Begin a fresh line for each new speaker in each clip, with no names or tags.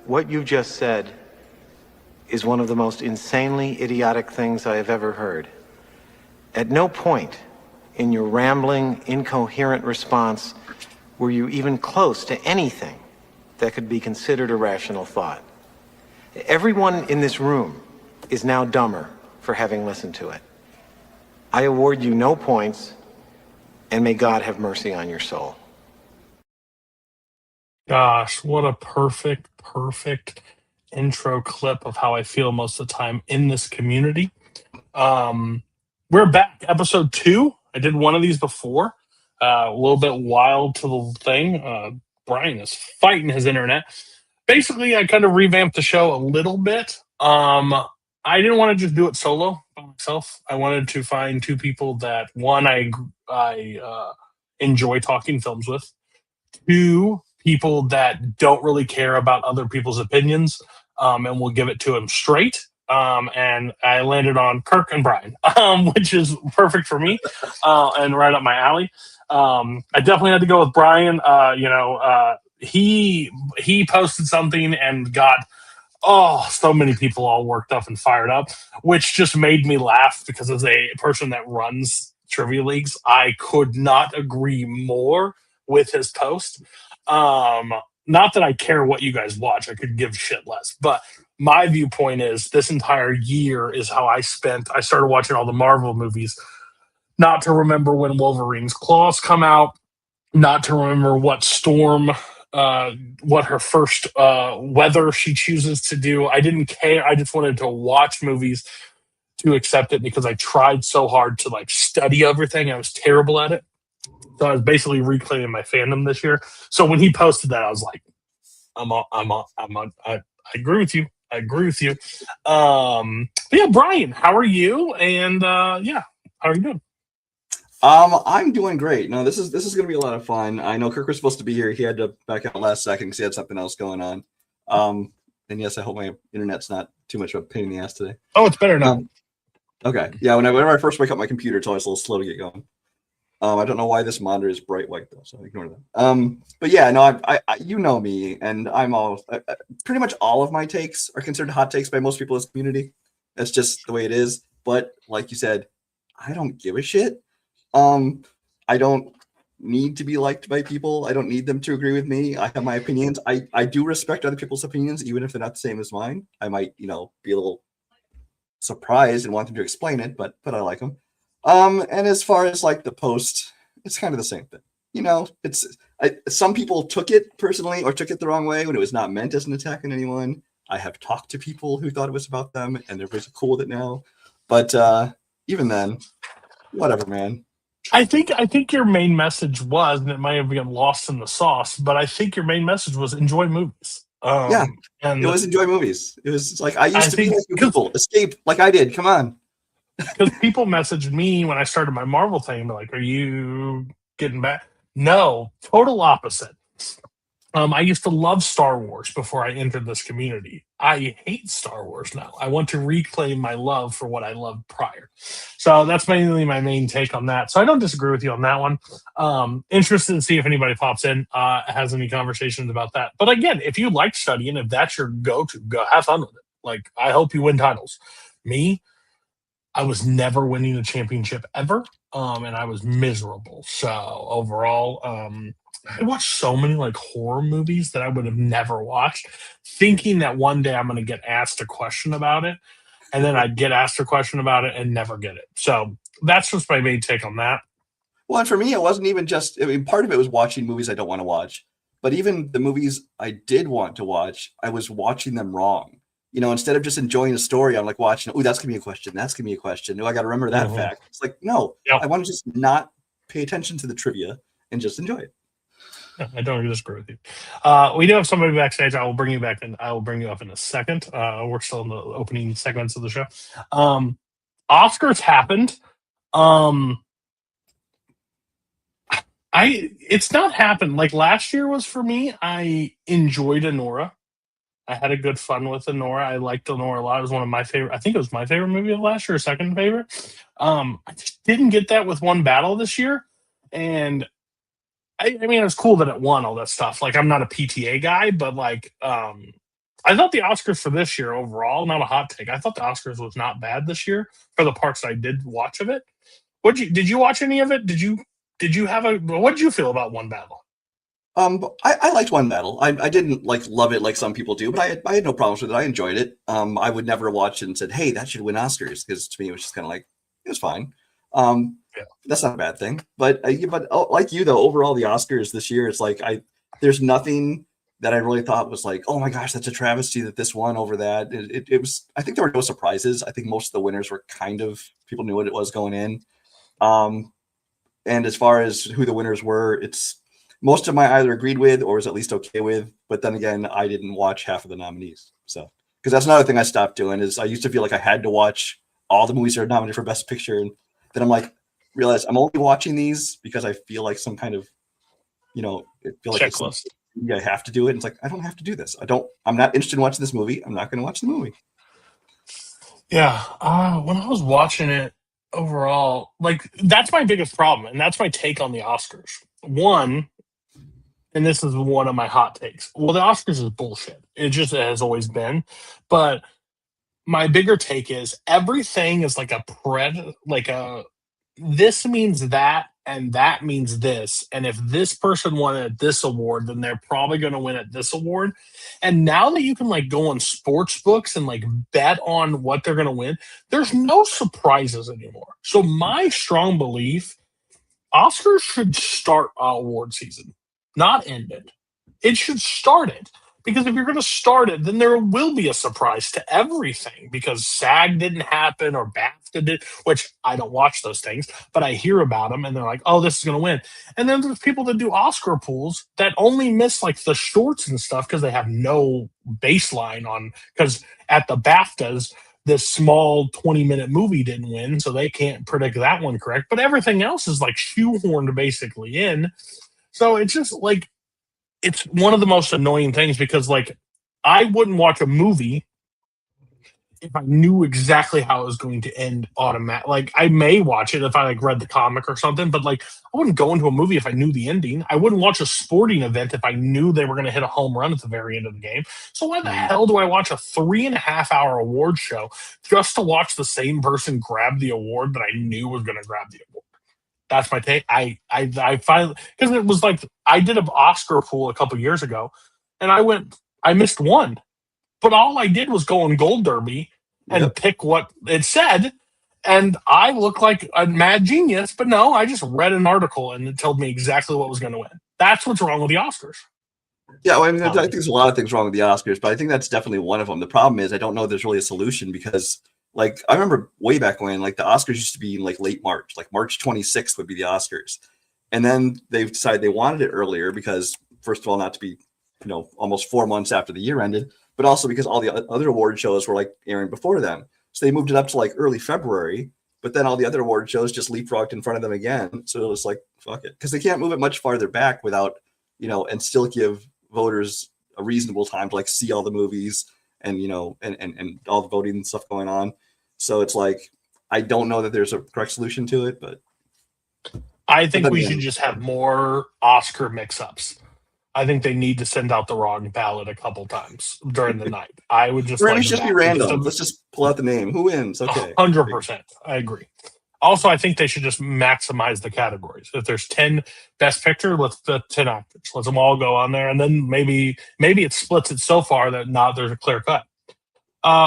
What you just said is one of the most insanely idiotic things I have ever heard. At no point in your rambling, incoherent response were you even close to anything that could be considered a rational thought. Everyone in this room is now dumber for having listened to it. I award you no points, and may God have mercy on your soul.
Gosh, what a perfect intro clip of how I feel most of the time in this community. We're back, episode 2. I did one of these before. A little bit wild to the thing. Brian is fighting his internet. Basically, I kind of revamped the show a little bit. I didn't want to just do it solo by myself. I wanted to find two people that, one, I enjoy talking films with, two, people that don't really care about other people's opinions, and will give it to them straight. And I landed on Kirk and Brian, which is perfect for me, and right up my alley. I definitely had to go with Brian. He posted something and got so many people all worked up and fired up, which just made me laugh because as a person that runs trivia leagues, I could not agree more with his post. Not that I care what you guys watch, I could give shit less, but my viewpoint is this entire year is how I started watching all the Marvel movies, not to remember when Wolverine's claws come out, not to remember what Storm, what her first weather she chooses to do. I didn't care. I just wanted to watch movies to accept it because I tried so hard to like study everything. I was terrible at it. So I was basically reclaiming my fandom this year. So when he posted that, I was like, I agree with you. I agree with you. But yeah, Brian, how are you? And yeah, how are you doing?
I'm doing great. No, this is gonna be a lot of fun. I know Kirk was supposed to be here. He had to back out last second because he had something else going on. And yes, I hope my internet's not too much of a pain in the ass today.
Oh, it's better now.
Okay. Yeah, whenever I first wake up my computer, it's always a little slow to get going. I don't know why this monitor is bright white though, so ignore that. But yeah, no, I you know me, and I'm all pretty much all of my takes are considered hot takes by most people in this community. That's just the way it is. But like you said, I don't give a shit. I don't need to be liked by people. I don't need them to agree with me. I have my opinions. I do respect other people's opinions, even if they're not the same as mine. I might, be a little surprised and want them to explain it, but I like them. And as far as like the post, it's kind of the same thing. Some people took it personally or took it the wrong way when it was not meant as an attack on anyone. I have talked to people who thought it was about them, and they're pretty cool with it now. But even then, whatever, man.
I think your main message was, and it might have been lost in the sauce, but I think your main message was enjoy movies.
Yeah,
and
it was enjoy movies. It was like I used to be like you people, escape like I did. Come on.
Because people messaged me when I started my Marvel thing, like, "Are you getting back?" No, total opposite. I used to love Star Wars before I entered this community. I hate Star Wars now. I want to reclaim my love for what I loved prior. So that's mainly my main take on that. So I don't disagree with you on that one. Interested to see if anybody pops in, has any conversations about that. But again, if you like studying, if that's your go-to, go have fun with it. Like, I hope you win titles. Me, I was never winning a championship ever, and I was miserable. So overall, I watched so many like horror movies that I would have never watched, thinking that one day I'm going to get asked a question about it, and then I'd get asked a question about it and never get it. So that's just my main take on that.
Well, and for me, it wasn't even just. I mean, part of it was watching movies I don't want to watch, but even the movies I did want to watch, I was watching them wrong. Instead of just enjoying a story, I'm like watching. Oh, that's gonna be a question. That's gonna be a question. Oh, I got to remember that fact. It's like no,
Yep.
I want to just not pay attention to the trivia and just enjoy it.
I don't disagree with you. We do have somebody backstage. I will bring you back, and I will bring you up in a second. We're still in the opening segments of the show. Oscars happened. It's not happened like last year was for me. I enjoyed Anora. I had a good fun with Anora. I liked Anora a lot. It was one of my favorite. I think it was my favorite movie of last year, second favorite. I just didn't get that with One Battle this year, and I mean, it was cool that it won all that stuff. Like, I'm not a PTA guy, but like, I thought the Oscars for this year overall, not a hot take. I thought the Oscars was not bad this year for the parts I did watch of it. Did you watch any of it? Did you have what did you feel about One Battle?
I liked One Battle. I didn't like love it like some people do, but I had no problems with it. I enjoyed it. I would never watch it and said, "Hey, that should win Oscars," because to me it was just kind of like it was fine.
Yeah.
That's not a bad thing. But like you though, overall the Oscars this year, it's like there's nothing that I really thought was like, oh my gosh, that's a travesty that this won over that. It was. I think there were no surprises. I think most of the winners were kind of people knew what it was going in. And as far as who the winners were, it's most of my either agreed with or was at least okay with. But then again, I didn't watch half of the nominees. So, because that's another thing I stopped doing is I used to feel like I had to watch all the movies that are nominated for Best Picture. And then I'm like, realize I'm only watching these because I feel like some kind of, it feel like
Checklist.
I have to do it. And it's like, I don't have to do this. I'm not interested in watching this movie. I'm not going to watch the movie.
Yeah. When I was watching it overall, like that's my biggest problem, and that's my take on the Oscars. One, and this is one of my hot takes. Well, the Oscars is bullshit. It just has always been. But my bigger take is everything is like this means that and that means this. And if this person won at this award, then they're probably going to win at this award. And now that you can like go on sports books and like bet on what they're going to win, there's no surprises anymore. So my strong belief, Oscars should start award season, not end it. It should start it. Because if you're going to start it, then there will be a surprise to everything because SAG didn't happen or BAFTA did, which I don't watch those things, but I hear about them and they're like, oh, this is going to win. And then there's people that do Oscar pools that only miss like the shorts and stuff because they have no baseline on, because at the BAFTAs, this small 20-minute movie didn't win, so they can't predict that one correct. But everything else is like shoehorned basically in. So it's just like, it's one of the most annoying things because like I wouldn't watch a movie if I knew exactly how it was going to end automatic. Like I may watch it if I like read the comic or something, but like I wouldn't go into a movie if I knew the ending. I wouldn't watch a sporting event if I knew they were going to hit a home run at the very end of the game. So why the hell do I watch a 3.5-hour award show just to watch the same person grab the award that I knew was going to grab the award? That's my take. I finally, because it was like I did an Oscar pool a couple years ago, and I missed one, but all I did was go on Gold Derby and pick what it said, and I look like a mad genius. But no, I just read an article and it told me exactly what was going to win. That's what's wrong with the Oscars.
Yeah, well, I mean, I think there's a lot of things wrong with the Oscars, but I think that's definitely one of them. The problem is I don't know if there's really a solution because. Like I remember way back when, like the Oscars used to be in like late March, like March 26th would be the Oscars, and then they've decided they wanted it earlier because, first of all, not to be, almost 4 months after the year ended, but also because all the other award shows were like airing before them, so they moved it up to like early February. But then all the other award shows just leapfrogged in front of them again, so it was like fuck it, because they can't move it much farther back without, and still give voters a reasonable time to like see all the movies and and all the voting and stuff going on. So it's like, I don't know that there's a correct solution to it, but
I think we should just have more Oscar mix-ups. I think they need to send out the wrong ballot a couple times during the night. I would just
maybe just be random. Let's just pull out the name. Who wins? Okay.
100%. I agree. Also, I think they should just maximize the categories. If there's 10 Best Picture, let's the 10 actors. Let them all go on there, and then maybe it splits it so far that now there's a clear cut.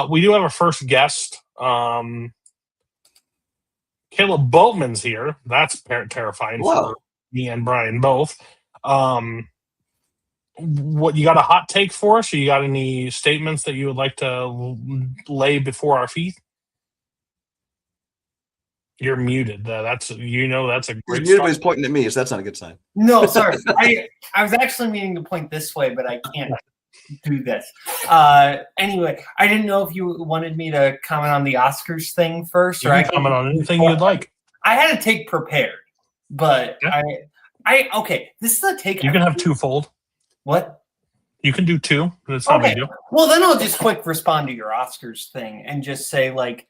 We do have our first guest. Caleb Boatman's here. That's terrifying for me and Brian both. What you got a hot take for us? Or you got any statements that you would like to lay before our feet? You're muted. That's a great.
He's muted, he's pointing at me, so that's not a good sign.
No, sorry. I was actually meaning to point this way, but I can't do this. Anyway, I didn't know if you wanted me to comment on the Oscars thing first,
or I can comment on anything you'd like.
I had a take prepared, but yeah. Okay. This is a take.
You can have twofold.
What?
You can do two. It's not a big deal.
Well, then I'll just quick respond to your Oscars thing and just say like.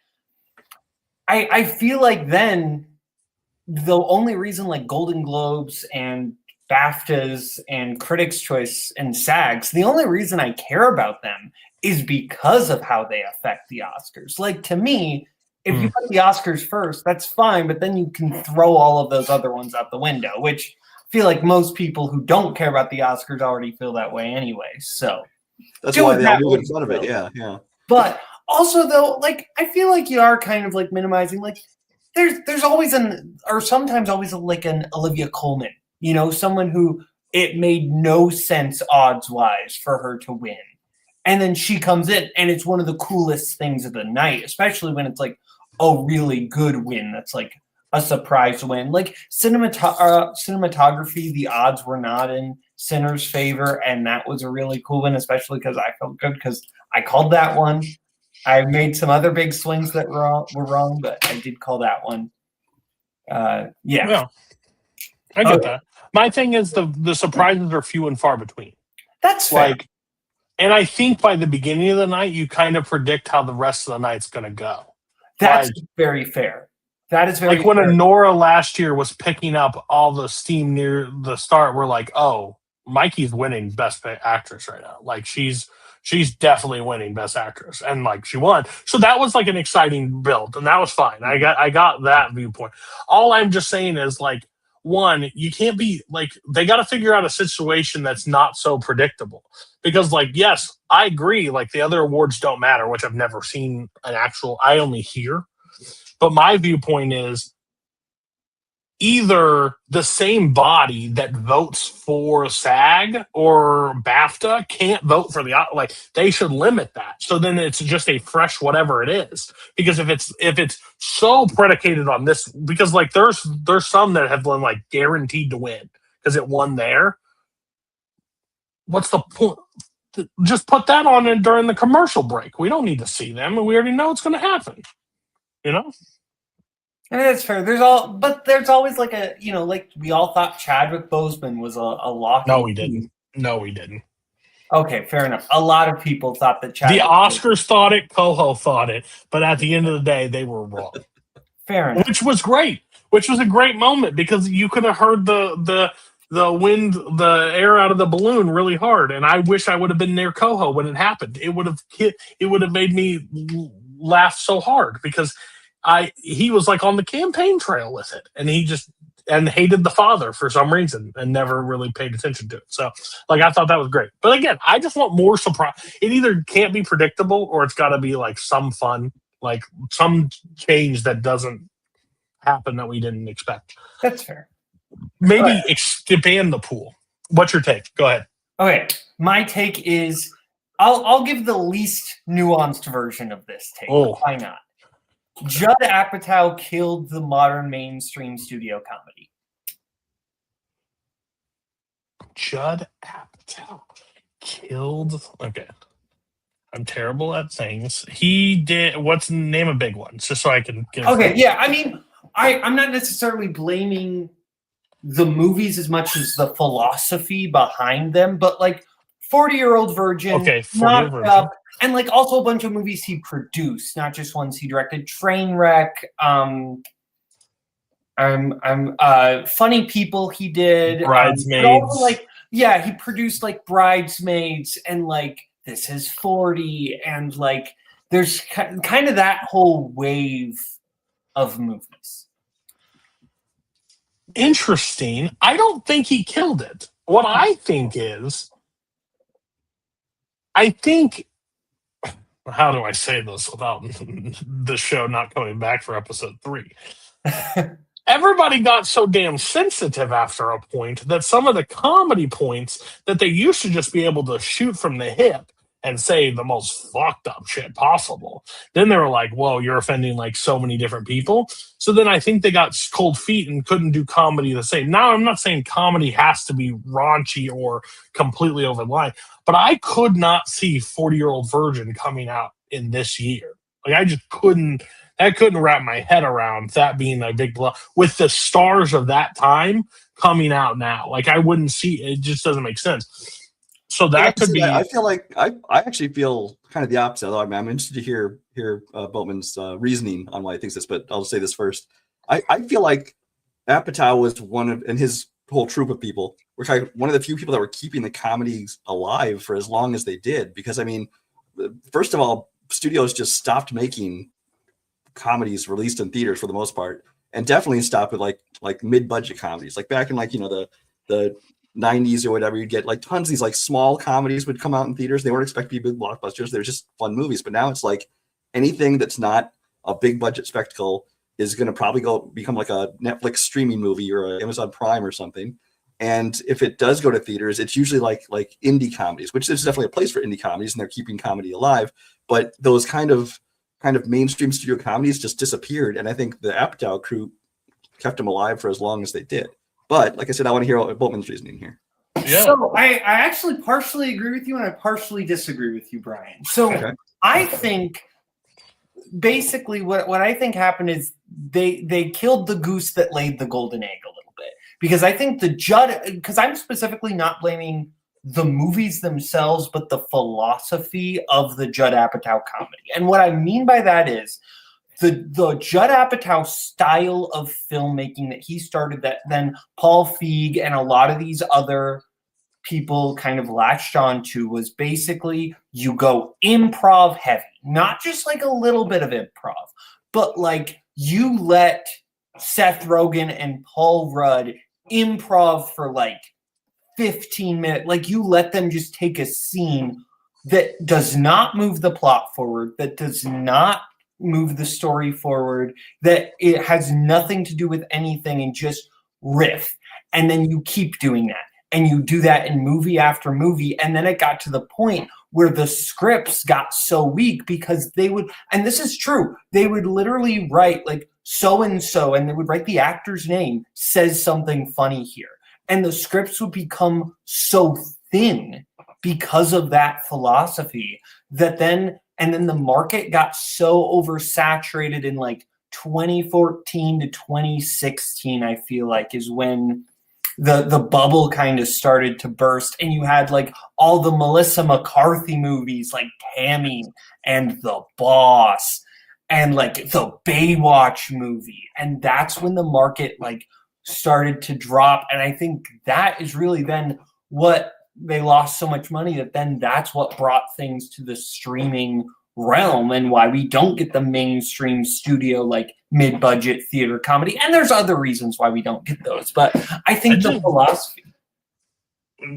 I feel like then the only reason like Golden Globes and BAFTAs and Critics' Choice and SAGs, the only reason I care about them is because of how they affect the Oscars. Like, to me, if you put the Oscars first, that's fine, but then you can throw all of those other ones out the window, which I feel like most people who don't care about the Oscars already feel that way anyway. So
That's
do
why
it
they all
that
move
way,
in front of it.
Bill.
Yeah, yeah.
But also, though, like, I feel like you are kind of like minimizing, like, there's always sometimes always like an Olivia Colman, you know, someone who it made no sense odds wise for her to win. And then she comes in and it's one of the coolest things of the night, especially when it's like a really good win. That's like a surprise win. Like cinematography, the odds were not in Sinner's favor. And that was a really cool win, especially because I felt good because I called that one. I made some other big swings that were wrong, but I did call that one. Yeah.
I get that. My thing is the surprises are few and far between.
That's fair.
Like, and I think by the beginning of the night, you kind of predict how the rest of the night's going to go.
That's
like,
very fair. That is very
like when
fair.
Nora last year was picking up all the steam near the start. We're like, oh, Mikey's winning Best Actress right now. Like she's definitely winning Best Actress, and like she won. So that was like an exciting build, and that was fine. I got that viewpoint. All I'm just saying is like, one, you can't be like, they got to figure out a situation that's not so predictable. Because like, yes, I agree. Like the other awards don't matter, which I've never seen an actual. I only hear, but my viewpoint is, either the same body that votes for SAG or BAFTA can't vote for like they should limit that. So then it's just a fresh whatever it is. Because if it's so predicated on this, because like there's some that have been like guaranteed to win because it won there. What's the point? Just put that on in during the commercial break. We don't need to see them, and we already know it's going to happen. You know.
I mean, that's fair. There's always like a, you know, like we all thought Chadwick Boseman was a lock.
No, we didn't. No, we didn't.
Okay, fair enough. A lot of people thought that Chadwick.
The Oscars thought it, Coho thought it, but at the end of the day, they were wrong.
Fair enough.
Which was great. Which was a great moment because you could have heard the wind, the air out of the balloon really hard. And I wish I would have been near Coho when it happened. It would have made me laugh so hard because he was like on the campaign trail with it, and he just hated the father for some reason and never really paid attention to it. So like I thought that was great. But again, I just want more surprise. It either can't be predictable or it's got to be like some fun, like some change that doesn't happen that we didn't expect.
That's fair.
Maybe expand the pool. What's your take? Go ahead.
Okay, my take is I'll give the least nuanced version of this take.
Oh.
Why not? Judd Apatow killed the modern mainstream studio comedy.
Judd Apatow killed. Okay. I'm terrible at things. He did. What's the name of big ones? Just so I can get.
Okay, yeah. I mean, I'm not necessarily blaming the movies as much as the philosophy behind them, but like 40-Year-Old Virgin,
Okay, 40-Year-Old
Knocked
Virgin.
Up, and like also a bunch of movies he produced, not just ones he directed. Trainwreck, Funny People he did.
Bridesmaids.
But also, like, yeah, he produced like Bridesmaids and like This Is 40, and like there's kind of that whole wave of movies.
Interesting. I don't think he killed it. What I think is, how do I say this without the show not coming back for episode 3? Everybody got so damn sensitive after a point that some of the comedy points that they used to just be able to shoot from the hip and say the most fucked up shit possible. Then they were like, whoa, you're offending like so many different people. So then I think they got cold feet and couldn't do comedy the same. Now, I'm not saying comedy has to be raunchy or completely over the line, but I could not see 40-Year-Old Virgin coming out in this year. Like I just couldn't wrap my head around that being a big blow with the stars of that time coming out now. Like I wouldn't see it. Just doesn't make sense. So that could be.
I feel like I actually feel kind of the opposite. Although I'm interested to hear Boatman's reasoning on why he thinks this, but I'll say this first. I feel like Apatow was one of, and his whole troop of people were kind of one of the few people that were keeping the comedies alive for as long as they did. Because I mean, first of all, studios just stopped making comedies released in theaters for the most part, and definitely stopped with like mid-budget comedies. Like back in like, you know, the 90s or whatever, you'd get like tons of these like small comedies would come out in theaters. They weren't expected to be big blockbusters. They were just fun movies. But now it's like anything that's not a big budget spectacle is going to probably become like a Netflix streaming movie or an Amazon Prime or something. And if it does go to theaters, it's usually like indie comedies, which there's definitely a place for indie comedies, and they're keeping comedy alive. But those kind of mainstream studio comedies just disappeared. And I think the Apatow crew kept them alive for as long as they did. But like I said, I want to hear Boatman's reasoning here.
Yeah.
So I actually partially agree with you, and I partially disagree with you, Brian. So
Okay.
I think basically what I think happened is they killed the goose that laid the golden egg a little bit, because I think because I'm specifically not blaming the movies themselves, but the philosophy of the Judd Apatow comedy. And what I mean by that is the Judd Apatow style of filmmaking that he started, that then Paul Feig and a lot of these other people kind of latched on to, was basically you go improv heavy, not just like a little bit of improv, but like you let Seth Rogen and Paul Rudd improv for like 15 minutes. Like you let them just take a scene that does not move the plot forward, that does not move the story forward, that it has nothing to do with anything, and just riff. And then you keep doing that. And you do that in movie after movie. And then it got to the point where the scripts got so weak because they would, and this is true, they would literally write like so-and-so, and they would write the actor's name, says something funny here. And the scripts would become so thin because of that philosophy that then the market got so oversaturated in like 2014 to 2016, I feel like, is when the bubble kind of started to burst, and you had like all the Melissa McCarthy movies like Tammy and The Boss and like the Baywatch movie. And that's when the market like started to drop. And I think that is really then what they lost so much money, that then that's what brought things to the streaming realm, and why we don't get the mainstream studio like mid-budget theater comedy. And there's other reasons why we don't get those, but I think the philosophy.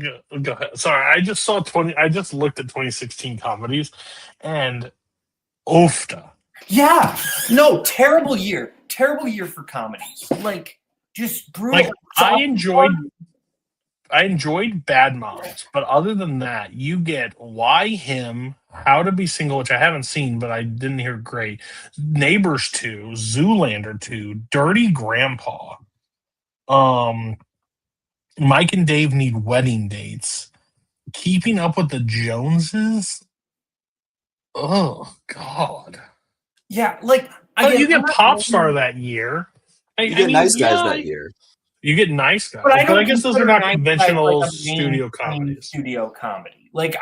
Go ahead. Sorry, I just looked at 2016 comedies, and oofta.
Yeah, no, terrible year for comedies. Like just brutal.
Like I enjoyed Bad Moms, but other than that, you get Why Him, How to Be Single, which I haven't seen, but I didn't hear great. Neighbors 2, Zoolander 2, Dirty Grandpa. Mike and Dave Need Wedding Dates. Keeping Up with the Joneses. Oh God.
Yeah, like
You get Pop Star that year.
You get Nice Guys that year.
You get Nice Guys,
but
I guess those are not
Nice
conventional
Guys like a
studio
mainstream
comedies.
Studio comedy, like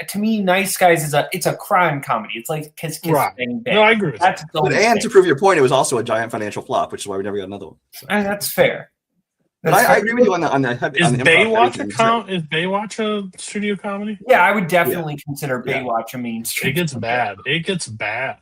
to me, Nice Guys it's a crime comedy. It's like Kiss Kiss
Right.
Bang Bang.
No, I agree with
That's
that.
the
But, and to prove your point, it was also a giant financial flop, which is why we never got another one. So.
And that's fair.
But I agree with you on the
Is Baywatch
improv.
Is Baywatch a studio comedy?
Yeah, I would definitely consider
Yeah.
Baywatch a mainstream.
It gets bad. It gets bad.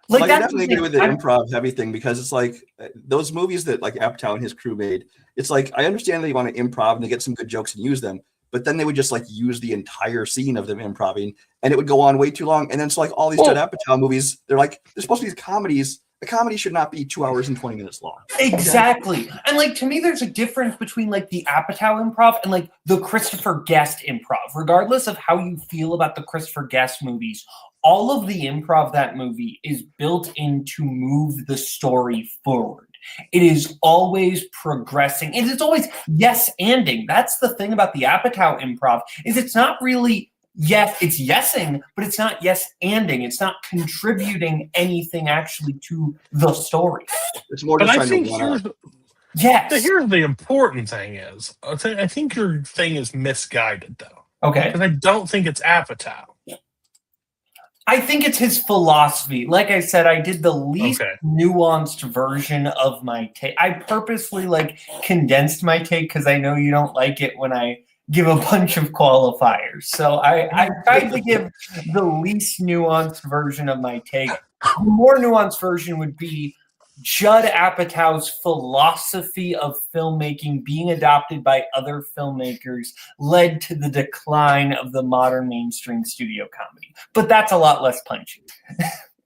Like, I
that's
definitely
the
agree with the
thing.
improv heavy thing, because it's like those movies that like Apatow and his crew made. It's like I understand that you want to improv and to get some good jokes and use them, but then they would just like use the entire scene of them improving, and it would go on way too long. And then it's like all these Judd Apatow movies, they're supposed to be comedies. A comedy should not be 2 hours and 20 minutes long.
Exactly. And like to me, there's a difference between like the Apatow improv and like the Christopher Guest improv. Regardless of how you feel about the Christopher Guest movies, all of the improv of that movie is built in to move the story forward. It is always progressing. And it's always yes-anding. That's the thing about the Apatow improv, is it's not really yes, it's yesing, but it's not yes-anding. It's not contributing anything actually to the story.
It's more
But
just
I
trying
think
to one
here's,
up.
Yes.
here's the important thing is, I think your thing is misguided, though.
Okay.
Because I don't think it's Apatow.
I think it's his philosophy. Like I said, I did the least
Okay.
nuanced version of my take. I purposely condensed my take because I know you don't like it when I give a bunch of qualifiers. So I tried to give the least nuanced version of my take. The more nuanced version would be Judd Apatow's philosophy of filmmaking being adopted by other filmmakers led to the decline of the modern mainstream studio comedy. But that's a lot less punchy.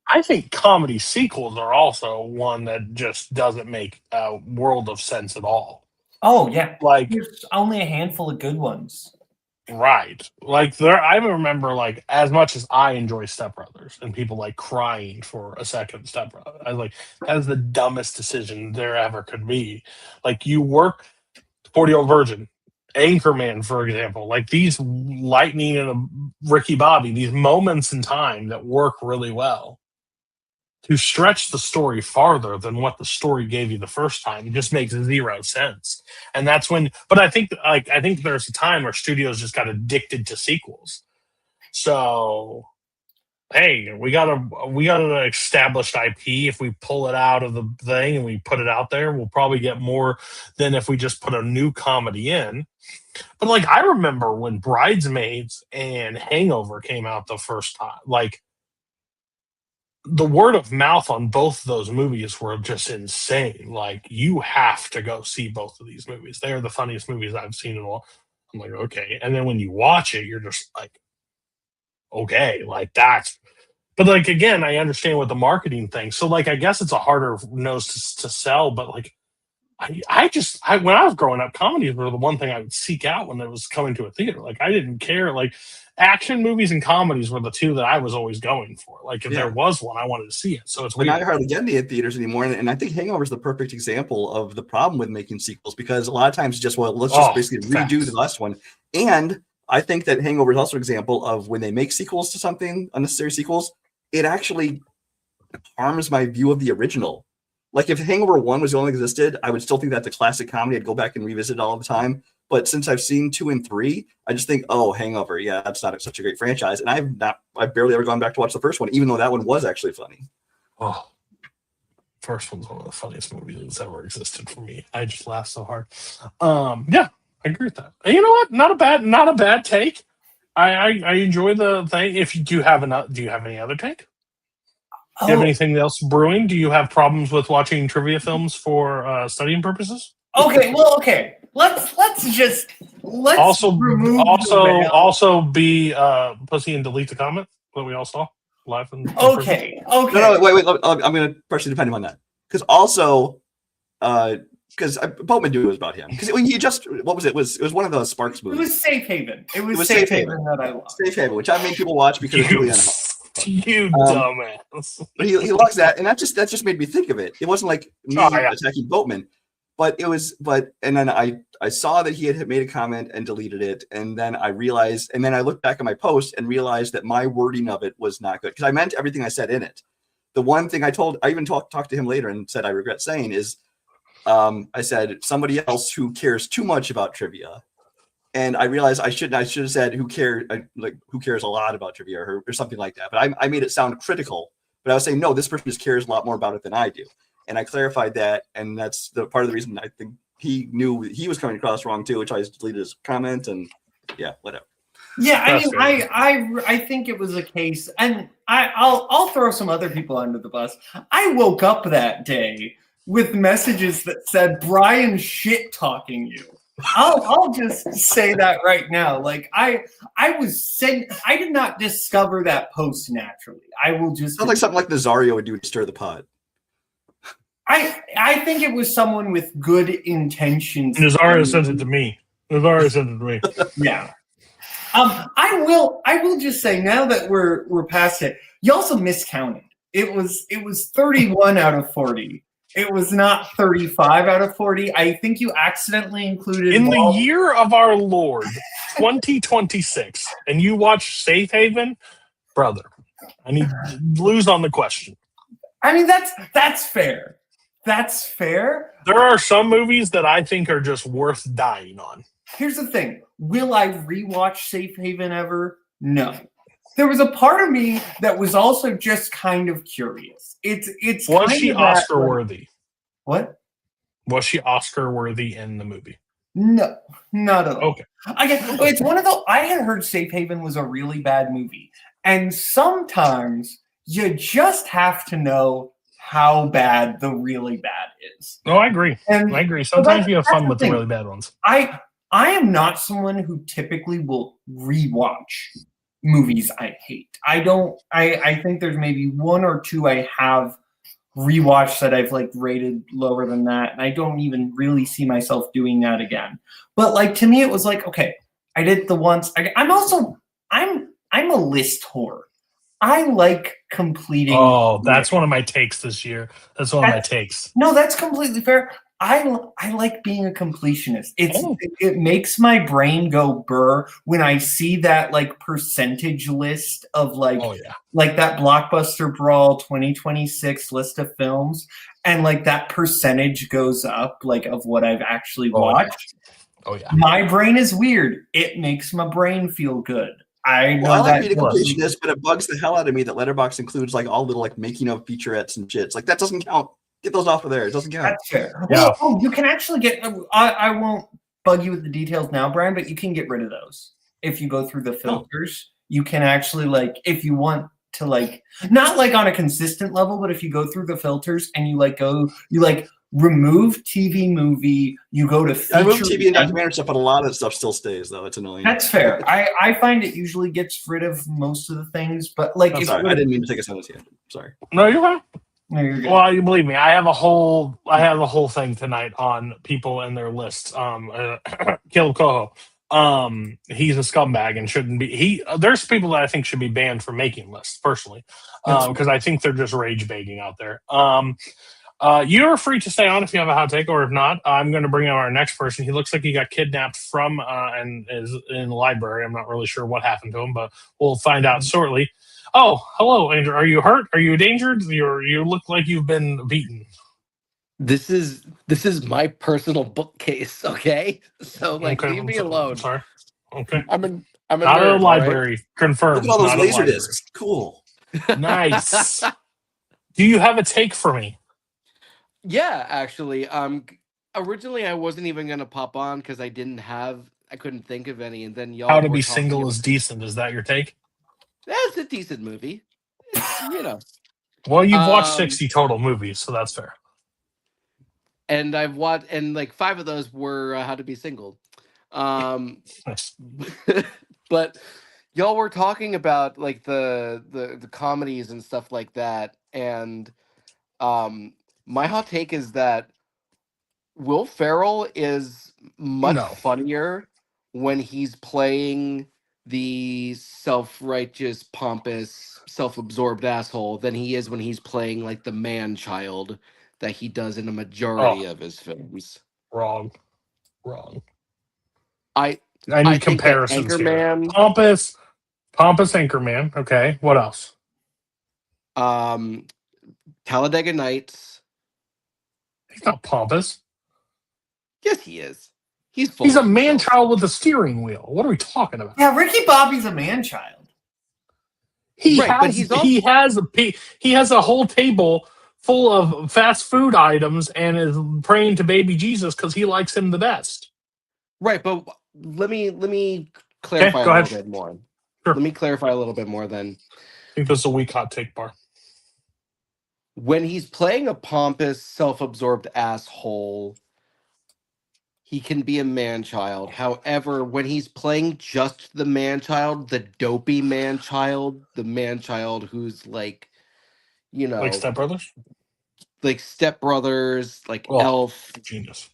I think comedy sequels are also one that just doesn't make a world of sense at all.
Oh, yeah.
Like,
There's only a handful of good ones.
right. Like I remember like as much as I enjoy Step Brothers and people like crying for a second Step Brother. I was like, that is the dumbest decision there ever could be. Like you work 40-Year-Old Virgin, Anchorman, for example, like these Lightning and a Ricky Bobby, these moments in time that work really well. To stretch the story farther than what the story gave you the first time just makes zero sense. And that's when, but I think there's a time where studios just got addicted to sequels. So, hey, we got an established IP. If we pull it out of the thing and we put it out there, we'll probably get more than if we just put a new comedy in. But like, I remember when Bridesmaids and Hangover came out the first time, like, the word of mouth on both of those movies were just insane. Like, you have to go see both of these movies. They are the funniest movies I've seen in a while. I'm like, okay. And then when you watch it, you're just like, okay, like that's. But like again, I understand what the marketing thing. So like, I guess it's a harder nose to sell. But like, I when I was growing up, comedies were the one thing I would seek out when it was coming to a theater. Like I didn't care. Like action movies and comedies were the two that I was always going for. Like if there was one, I wanted to see it. So it's
But
weird.
now I hardly get any in theaters anymore, and I think Hangover is the perfect example of the problem with making sequels because a lot of times it's just let's just basically redo the last one. And I think that Hangover is also an example of when they make sequels to something, unnecessary sequels, it actually harms my view of the original. Like if Hangover 1 was the only existed, I would still think that's a classic comedy. I'd go back and revisit it all the time. But since I've seen 2 and 3, I just think, oh, Hangover, yeah, that's not such a great franchise. And I've barely ever gone back to watch the first one, even though that one was actually funny.
Oh, first one's one of the funniest movies that's ever existed for me. I just laugh so hard. Yeah, I agree with that. And you know what? Not a bad take. I enjoy the thing. If you do you have any other take? Do you have anything else brewing? Do you have problems with watching trivia films for studying purposes?
Okay, well, okay. Let's remove
also be pussy and delete the comment that we all saw live.
Okay.
No, wait. I'm going to partially depend on that because also because Boatman knew it was about him because he just what was it? It was one of the Sparks movies.
It was Safe Haven. It was Safe Haven that I loved.
Safe Haven, which I made people watch because it's really unhealthy.
You dumbass.
He loves that, and that just made me think of it. It wasn't like me attacking Boatman, but it was. And then I saw that he had made a comment and deleted it, and then I realized, and then I looked back at my post and realized that my wording of it was not good because I meant everything I said in it. The one thing I even talked to him later and said I regret saying is, I said somebody else who cares too much about trivia. And I realized I should have said who cares a lot about trivia or something like that. But I made it sound critical. But I was saying, no, this person just cares a lot more about it than I do. And I clarified that. And that's the part of the reason I think he knew he was coming across wrong too, which I just deleted his comment and yeah, whatever.
Yeah, I mean, I think it was a case, and I'll throw some other people under the bus. I woke up that day with messages that said Brian shit talking you. I'll just say that right now. Like I did not discover that post naturally. I will just
sounds like something like Nazario would do to stir the pot.
I think it was someone with good intentions.
Nazario sent it to me.
Yeah. I will just say now that we're past it, you also miscounted. It was 31 out of 40. It was not 35 out of 40. I think you accidentally included
in the year of our Lord 2026, and you watch Safe Haven, brother. I need to lose on the question.
I mean, that's fair. That's fair.
There are some movies that I think are just worth dying on.
Here's the thing. Will I rewatch Safe Haven ever? No. there was a part of me that was also just kind of curious. It's
Was
kind
she
of that,
Oscar
like-
worthy?
What?
Was she Oscar worthy in the movie?
No, not at all.
Okay.
It's one of the. I had heard Safe Haven was a really bad movie, and sometimes you just have to know how bad the really bad is.
No, I agree.
And
I agree. Sometimes you have
that's
fun
the
with the
thing.
really bad ones.
I am not someone who typically will rewatch movies I hate. I don't. I think there's maybe one or two I have rewatched that I've like rated lower than that, and I don't even really see myself doing that again. But like to me, it was like, okay, I did the once. I'm a list whore. I like completing.
Oh, that's one of my takes this year. That's one of my takes.
No, that's completely fair. I like being a completionist. It makes my brain go burr when I see that like percentage list of like
Oh yeah.
like that Blockbuster Brawl 2026 list of films, and like that percentage goes up like of what I've actually watched.
Oh yeah.
My brain is weird. It makes my brain feel good. I know
Well, I like
that.
being a completionist, but it bugs the hell out of me that Letterboxd includes like all little like making of featurettes and shit. It's like that doesn't count. Get those off of there. It doesn't count.
That's fair.
Yeah.
Well, you can actually get. I won't bug you with the details now, Brian, but you can get rid of those if you go through the filters. You can actually like if you want to like not like on a consistent level, but if you go through the filters and you like remove TV movie, you go to feature.
I move TV and documentary stuff, but a lot of that stuff still stays though. It's annoying.
That's fair. I find it usually gets rid of most of the things, but like
I'm
if
sorry. I didn't mean to take us on this tangent. Sorry.
No, you're fine.
no, you're good.
Well, you believe me, I have a whole thing tonight on people and their lists. Caleb Coho. He's a scumbag and shouldn't be. There's people that I think should be banned from making lists personally, because I think they're just rage baiting out there. You're free to stay on if you have a hot take, or if not, I'm going to bring out our next person. He looks like he got kidnapped from and is in the library. I'm not really sure what happened to him, but we'll find out shortly. Oh, hello, Andrew. Are you hurt? Are you endangered? You look like you've been beaten.
This is my personal bookcase, okay? So like
Okay,
leave me
I'm
alone.
sorry. Okay.
I'm a
Not
nerd,
at a
all right?
library. Confirmed.
Look at all those
Not a
laser
library.
discs. Cool.
Nice. Do you have a take for me?
Yeah, actually. Originally I wasn't even gonna pop on because I couldn't think of any, and then y'all
How to
were
Be
talking
Single
about-
is decent. Is that your take?
That's a decent movie. It's, you know.
Well, you've watched
Um,
60 total movies, so that's fair.
And I've watched, and like 5 of those were How to Be Single.
Nice.
But y'all were talking about like the comedies and stuff like that, and my hot take is that Will Ferrell is much
No.
funnier when he's playing the self-righteous, pompous, self-absorbed asshole than he is when he's playing like the man-child that he does in a majority of his films.
Wrong.
I
I need
think that
comparisons here.
Anchorman,
Pompous Anchorman. Okay, what else?
Talladega Nights.
He's not pompous.
Yes, he is. He's full
He's a
of
man
himself.
child with a steering wheel. What are we talking about?
Yeah, Ricky Bobby's a man child.
He
Right, but
has
he's
he has a whole table full of fast food items and is praying to baby Jesus because he likes him the best.
Right, but let me clarify
go
a
ahead.
little bit more.
Sure.
Let me clarify a little bit more then.
I think this is a weak hot take bar.
When he's playing a pompous, self-absorbed asshole, he can be a man-child. However, when he's playing just the man-child, the dopey man-child, the man-child who's like, you know,
Like Step Brothers?
like Step Brothers, like
Oh.
Elf,
Genius.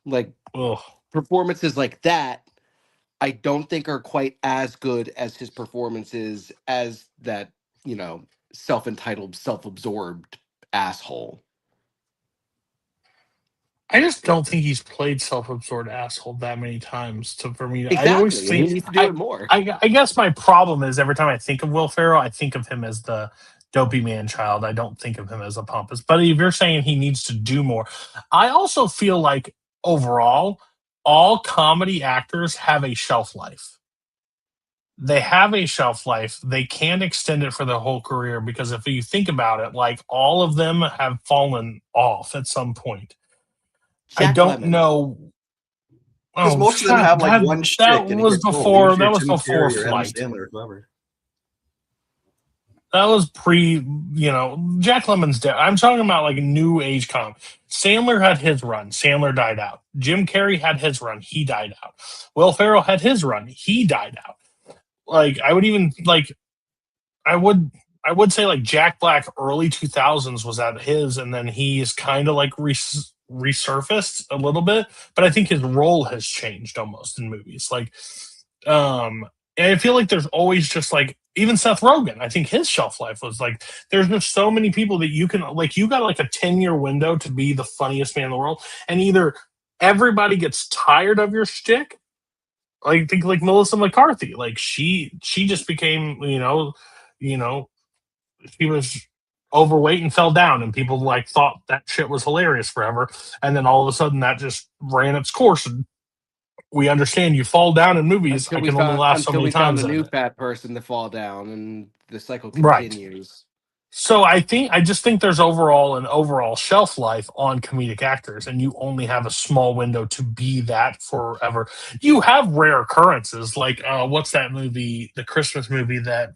like
Ugh.
performances like that, I don't think are quite as good as his performances as that, you know, self-entitled, self-absorbed asshole.
I just don't think he's played self-absorbed asshole that many times for me.
Exactly.
I always
He
think
needs to do it more.
I guess my problem is every time I think of Will Ferrell, I think of him as the dopey man child. I don't think of him as a pompous. But if you're saying he needs to do more, I also feel like overall, all comedy actors have a shelf life. they have a shelf life. They can't extend it for their whole career because if you think about it, like all of them have fallen off at some point. I
Jack
don't
Lemmon.
know.
Because most of them have like one shtick,
That
and it
was
gets old.
before.
Even if
That
you're
was
Tim
before
Curry or Adam
Flight.
Sandler or whoever.
That was pre. Jack Lemmon's dead. I'm talking about like new age comp. Sandler had his run. Sandler died out. Jim Carrey had his run. He died out. Will Ferrell had his run. He died out. Like I would even like. I would say like Jack Black early 2000s was at his, and then he's kind of like resurfaced a little bit, but I think his role has changed almost in movies. Like, and I feel like there's always just like even Seth Rogen. I think his shelf life was like there's just so many people that you can like you got like a 10-year window to be the funniest man in the world, and either everybody gets tired of your shtick. Like think like Melissa McCarthy, like she just became she was overweight and fell down, and people like thought that shit was hilarious forever, and then all of a sudden that just ran its course. And we understand you fall down in movies.
Until
I
we
can only
found,
laugh so
until
many
we found
times.
a
in
new
it.
fat person to fall down, and the cycle
Right.
continues.
So I just think there's an overall shelf life on comedic actors, and you only have a small window to be that forever. You have rare occurrences, like what's that movie, the Christmas movie that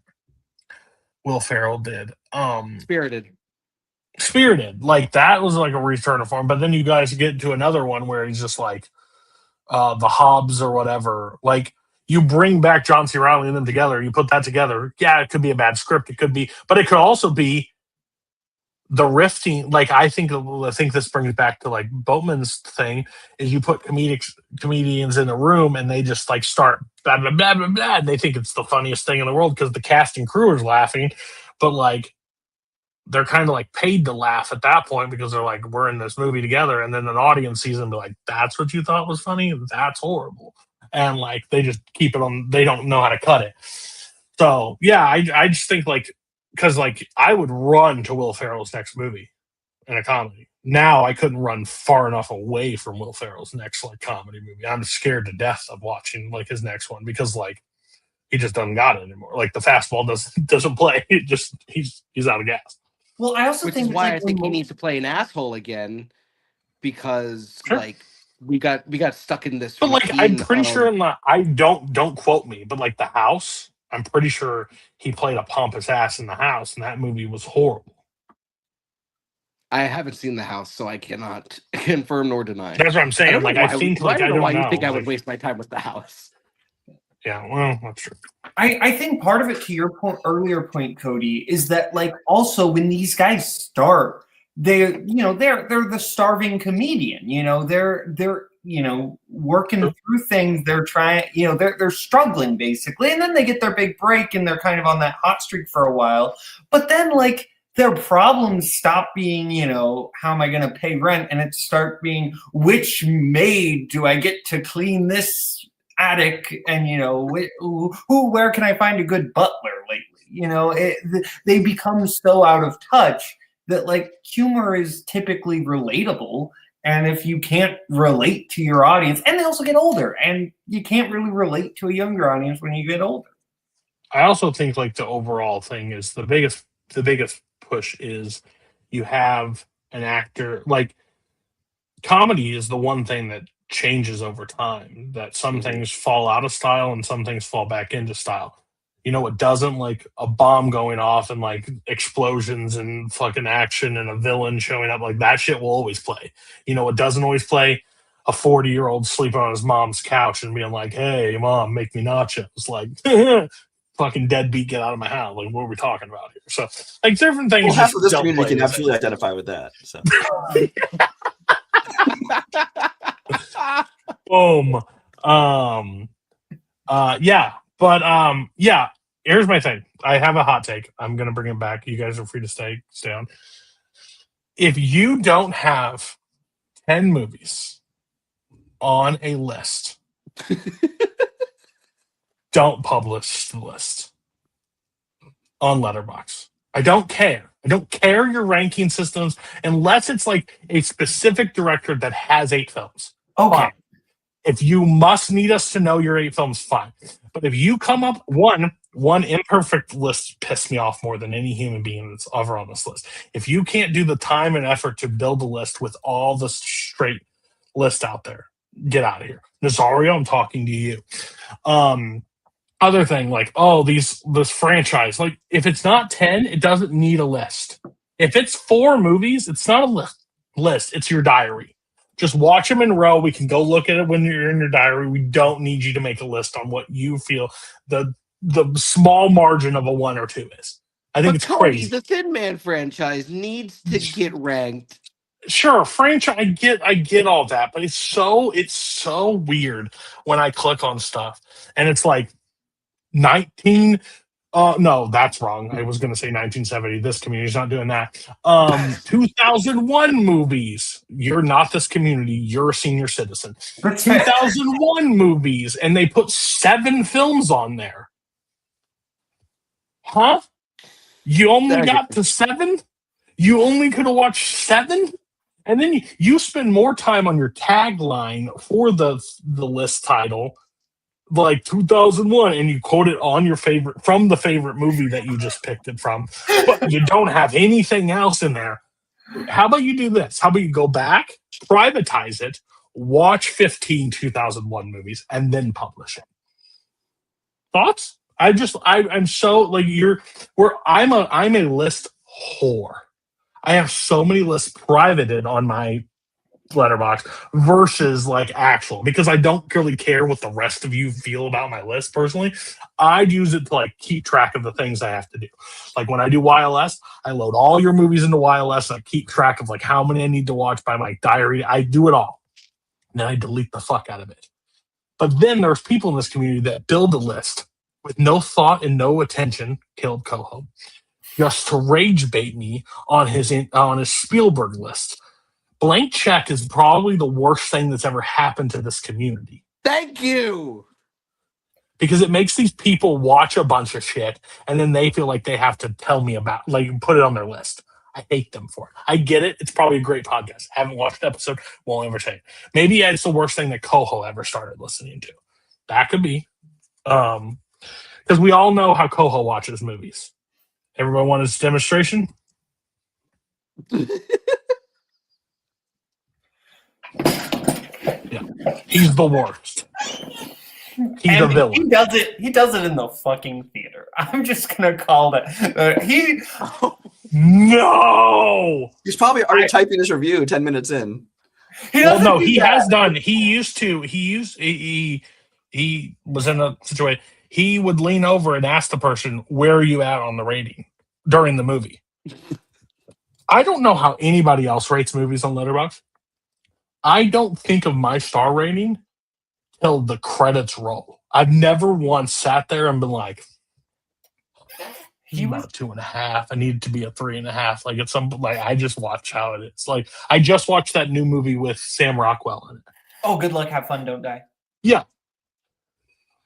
Will Ferrell did? Spirited. Like that was like a return to form. But then you guys get to another one where he's just like the Hobbs or whatever. Like you bring back John C. Reilly and them together, you put that together. Yeah, it could be a bad script. It could be, but it could also be the rifting. Like I think this brings back to like Boatman's thing is you put comedians in a room and they just like start blah blah blah blah blah, and they think it's the funniest thing in the world because the cast and crew is laughing, but like they're kind of like paid to laugh at that point because they're like, we're in this movie together. And then an audience sees them be like, that's what you thought was funny? That's horrible. And like, they just keep it on. They don't know how to cut it. So yeah, I just think like, cause like I would run to Will Ferrell's next movie in a comedy. Now I couldn't run far enough away from Will Ferrell's next like comedy movie. I'm scared to death of watching like his next one because like he just doesn't got it anymore. Like the fastball doesn't play. It just, he's out of gas.
Well, I also
Which
think
is why
like,
I think he needs to play an asshole again, because
Sure.
like we got stuck in this.
But like, I'm pretty
routine
sure
of-
in the I don't quote me, but like The House, I'm pretty sure he played a pompous ass in The House, and that movie was horrible.
I haven't seen The House, so I cannot confirm nor deny.
That's what I'm saying. Like, I think
I don't know why you think I
Like,
would waste my time with The House.
Yeah, well, that's true.
I think part of it, to your earlier point, Cody, is that like also when these guys start, they're the starving comedian. They're working through things. They're trying. They're struggling basically, and then they get their big break, and they're kind of on that hot streak for a while. But then like their problems stop being, how am I going to pay rent, and it start being which maid do I get to clean this attic, and where can I find a good butler lately? They become so out of touch that like humor is typically relatable, and if you can't relate to your audience, and they also get older, and you can't really relate to a younger audience when you get older.
I also think like the overall thing is the biggest push is you have an actor. Like comedy is the one thing that changes over time, that some things fall out of style and some things fall back into style. It doesn't, like a bomb going off and like explosions and fucking action and a villain showing up, like that shit will always play. It doesn't always play a 40-year-old sleeping on his mom's couch and being like, hey mom, make me nachos. Like fucking deadbeat, get out of my house. Like what are we talking about here? So like different things.
Well, half
just
of this
don't
community
play
can
the same.
absolutely identify with that. So.
Boom. Yeah. Here's my thing. I have a hot take. I'm gonna bring it back. You guys are free to stay on. If you don't have 10 movies on a list, don't publish the list on Letterboxd. I don't care. I don't care your ranking systems unless it's like a specific director that has 8 films.
Okay.
Fine. If you must need us to know your 8 films, fine. But if you come up one imperfect list pissed me off more than any human being that's ever on this list. If you can't do the time and effort to build a list with all the straight list out there, get out of here. Nazario, I'm talking to you. Other thing, like, this franchise, like, if it's not 10, it doesn't need a list. If it's 4 movies, it's not a list. It's your diary. Just watch them in a row. We can go look at it when you're in your diary. We don't need you to make a list on what you feel the small margin of a 1 or 2 is. I think it's
Tony,
crazy.
the Thin Man franchise needs to get ranked.
Sure, franchise. I get all that, but it's so weird when I click on stuff and it's like 19. No, that's wrong. I was going to say 1970. This community's not doing that. 2001 movies. You're not this community. You're a senior citizen. 2001 movies, and they put 7 films on there. Huh? You only got to 7? You only could have watched 7? And then you spend more time on your tagline for the list title, like 2001, and you quote it on your from the favorite movie that you just picked it from, but you don't have anything else in there. How about you do this? How about you go back, privatize it, watch 15 2001 movies, and then publish it? Thoughts? I'm so like I'm a list whore. I have so many lists privated on my Letterboxd versus like actual, because I don't really care what the rest of you feel about my list personally. I'd use it to like keep track of the things I have to do. Like when I do YLS, I load all your movies into YLS and I keep track of like how many I need to watch by my diary. I do it all. And then I delete the fuck out of it. But then there's people in this community that build a list with no thought and no attention, killed Coho, just to rage bait me on his Spielberg list. Blank Check is probably the worst thing that's ever happened to this community.
Thank you.
Because it makes these people watch a bunch of shit and then they feel like they have to tell me about, like, put it on their list. I hate them for it. I get it. It's probably a great podcast. Haven't watched the episode. Won't ever say it. Maybe it's the worst thing that Coho ever started listening to. That could be. Because we all know how Coho watches movies. Everybody want his demonstration? Yeah. He's the worst. He's a villain.
He does it in the fucking theater. I'm just gonna call that.
No.
He's probably already typing his review 10 minutes in.
He has done. He was in a situation. He would lean over and ask the person, "Where are you at on the rating?" during the movie. I don't know how anybody else rates movies on Letterboxd. I don't think of my star rating till the credits roll. I've never once sat there and been like, "He was 2.5. I need it to be a 3.5." Like it's I just watch how it is. Like I just watched that new movie with Sam Rockwell in it.
Oh, good luck, have fun, don't die.
Yeah.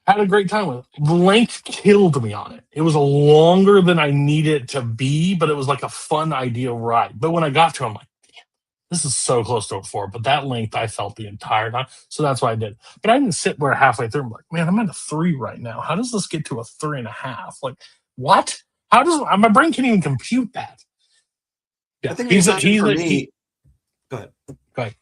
Had a great time with it. The length killed me on it. It was longer than I needed it to be, but it was like a fun idea ride. But when I got to it, I'm like, damn, this is so close to a 4. But that length I felt the entire time. So that's what I did. But I didn't sit where halfway through. I'm like, man, I'm at a 3 right now. How does this get to a 3.5? Like, what? How does my brain can't even compute that? Yeah,
I think the exception for me. Go ahead.
Go ahead.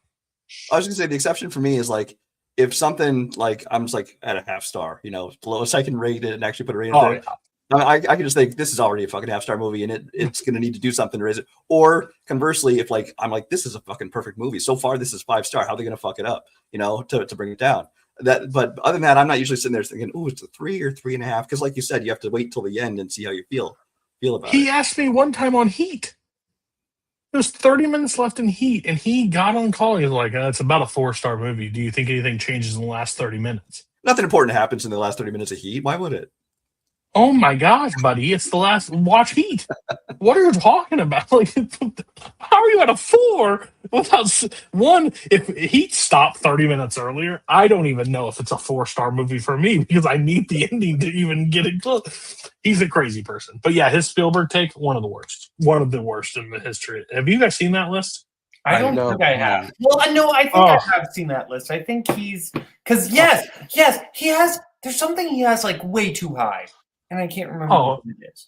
I was gonna say the exception for me is like if something like I'm just like at a half star, lowest I can rate it and actually put a rating there. Yeah. I can just think this is already a fucking half-star movie and it's going to need to do something to raise it. Or conversely, if like I'm like, this is a fucking perfect movie. So far, this is 5-star. How are they going to fuck it up, to bring it down? But other than that, I'm not usually sitting there thinking, oh, it's a 3 or 3.5. Because like you said, you have to wait till the end and see how you feel about it.
He asked me one time on Heat. There's 30 minutes left in Heat, and he got on call. He was like, it's about a 4-star movie. Do you think anything changes in the last 30 minutes?
Nothing important happens in the last 30 minutes of Heat. Why would it?
Oh my gosh, buddy! It's the last. Watch Heat. What are you talking about? Like, how are you at a 4 without one? If Heat stopped 30 minutes earlier, I don't even know if it's a 4-star movie for me because I need the ending to even get it close. He's a crazy person, but yeah, his Spielberg take one of the worst in the history. Have you guys seen that list?
I don't think I have. Well, no, I think I have seen that list. I think he's because yes, he has there's something he has like way too high, and I can't remember
Oh.
what it is.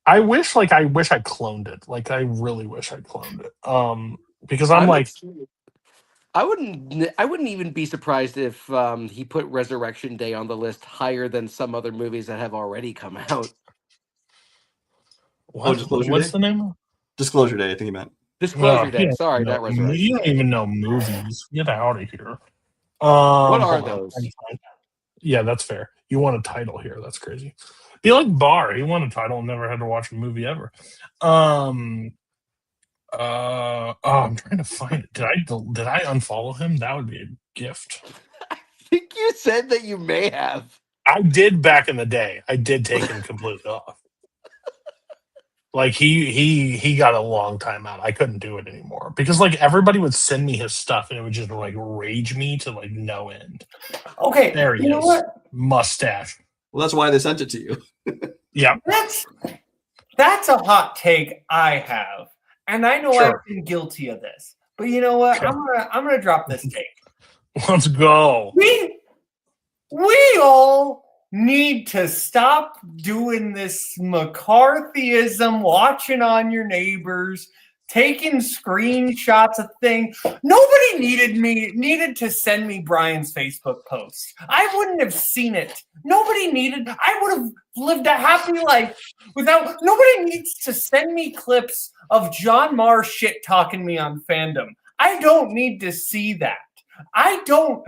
I wish I cloned it. Like I really wish I cloned it. Because I'm like,
I wouldn't even be surprised if he put Resurrection Day on the list higher than some other movies that have already come out.
Disclosure
what's
Day?
the name?
Disclosure Day, I think he meant.
Disclosure
Oh,
Day. Sorry,
no,
not Resurrection.
you don't
Day.
even know movies. Get out of here.
What are
hold on.
those?
Yeah, that's fair. You want a title here? That's crazy. Be like Barr. He won a title and never had to watch a movie ever. I'm trying to find it. Did I unfollow him? That would be a gift.
I think you said that you may have.
I did back in the day. I did take him completely off. Like he got a long time out. I couldn't do it anymore because like everybody would send me his stuff and it would just like rage me to like no end.
Okay,
There he
you know
is.
what?
Mustache.
Well, that's why they sent it to you.
Yeah.
That's a hot take I have, and I know
Sure.
I've been guilty of this. But you know what?
Okay.
I'm gonna drop this take.
Let's go.
We all need to stop doing this McCarthyism, watching on your neighbors, taking screenshots of things. Nobody needed to send me Brian's Facebook post. I wouldn't have seen it. I would have lived a happy life without. Nobody needs to send me clips of John Marr shit talking me on fandom. I don't need to see that. I don't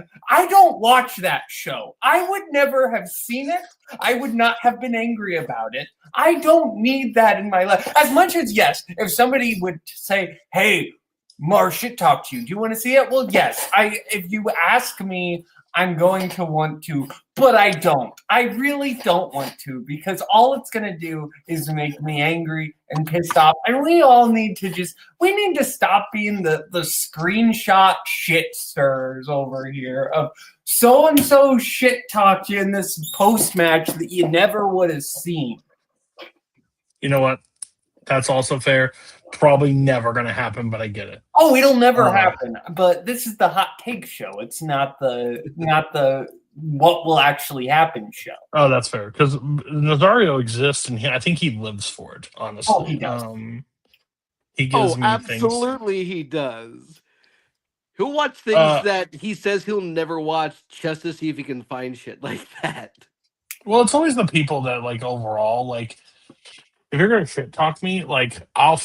watch that show. I would never have seen it. I would not have been angry about it. I don't need that in my life. As much as, yes, if somebody would say, hey, Mar shit talk to you, do you want to see it? Well, yes. If you ask me, I'm going to want to, but I don't. I really don't want to because all it's going to do is make me angry and pissed off. And we all need to stop being the screenshot shit stirrers over here of so-and-so shit talked you in this post-match that you never would have seen.
You know what? That's also fair. Probably never going to happen, but I get it.
Oh, it'll never happen. But this is the hot take show. It's not the what will actually happen show.
Oh, that's fair because Nazario exists, and I think he lives for it. Honestly,
Oh, he does.
He gives me
absolutely he does. He'll watch things that he says he'll never watch just to see if he can find shit like that.
Well, it's always the people that like overall like. If you're gonna shit talk me, like I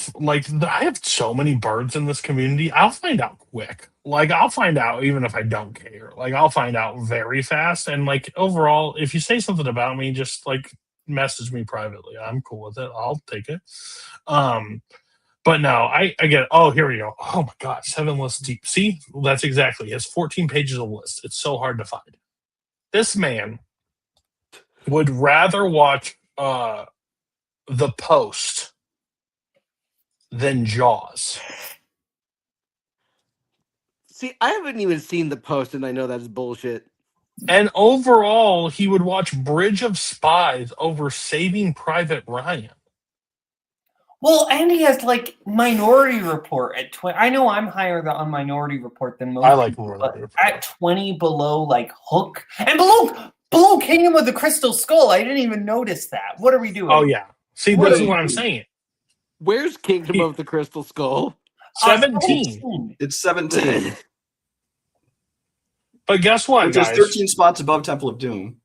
have so many birds in this community. I'll find out quick. Like I'll find out even if I don't care. Like I'll find out very fast. And like overall, if you say something about me, just like message me privately. I'm cool with it. I'll take it. But no, I get it. Oh, here we go. Oh my god, 7 lists deep. See, that's exactly. He has 14 pages of lists. It's so hard to find. This man would rather watch The Post than Jaws.
See, I haven't even seen The Post, and I know that's bullshit.
And overall, he would watch Bridge of Spies over Saving Private Ryan.
Well, and he has like Minority Report at 20. I know I'm higher on Minority Report than most.
I like
people,
Minority
but
Report.
at 20 below like Hook and below Kingdom of the Crystal Skull. I didn't even notice that. What are we doing?
Oh yeah. See, this is what I'm saying.
Where's Kingdom of the Crystal Skull?
17.
It's 17.
But guess what,
Which is
guys?
13 spots above Temple of Doom.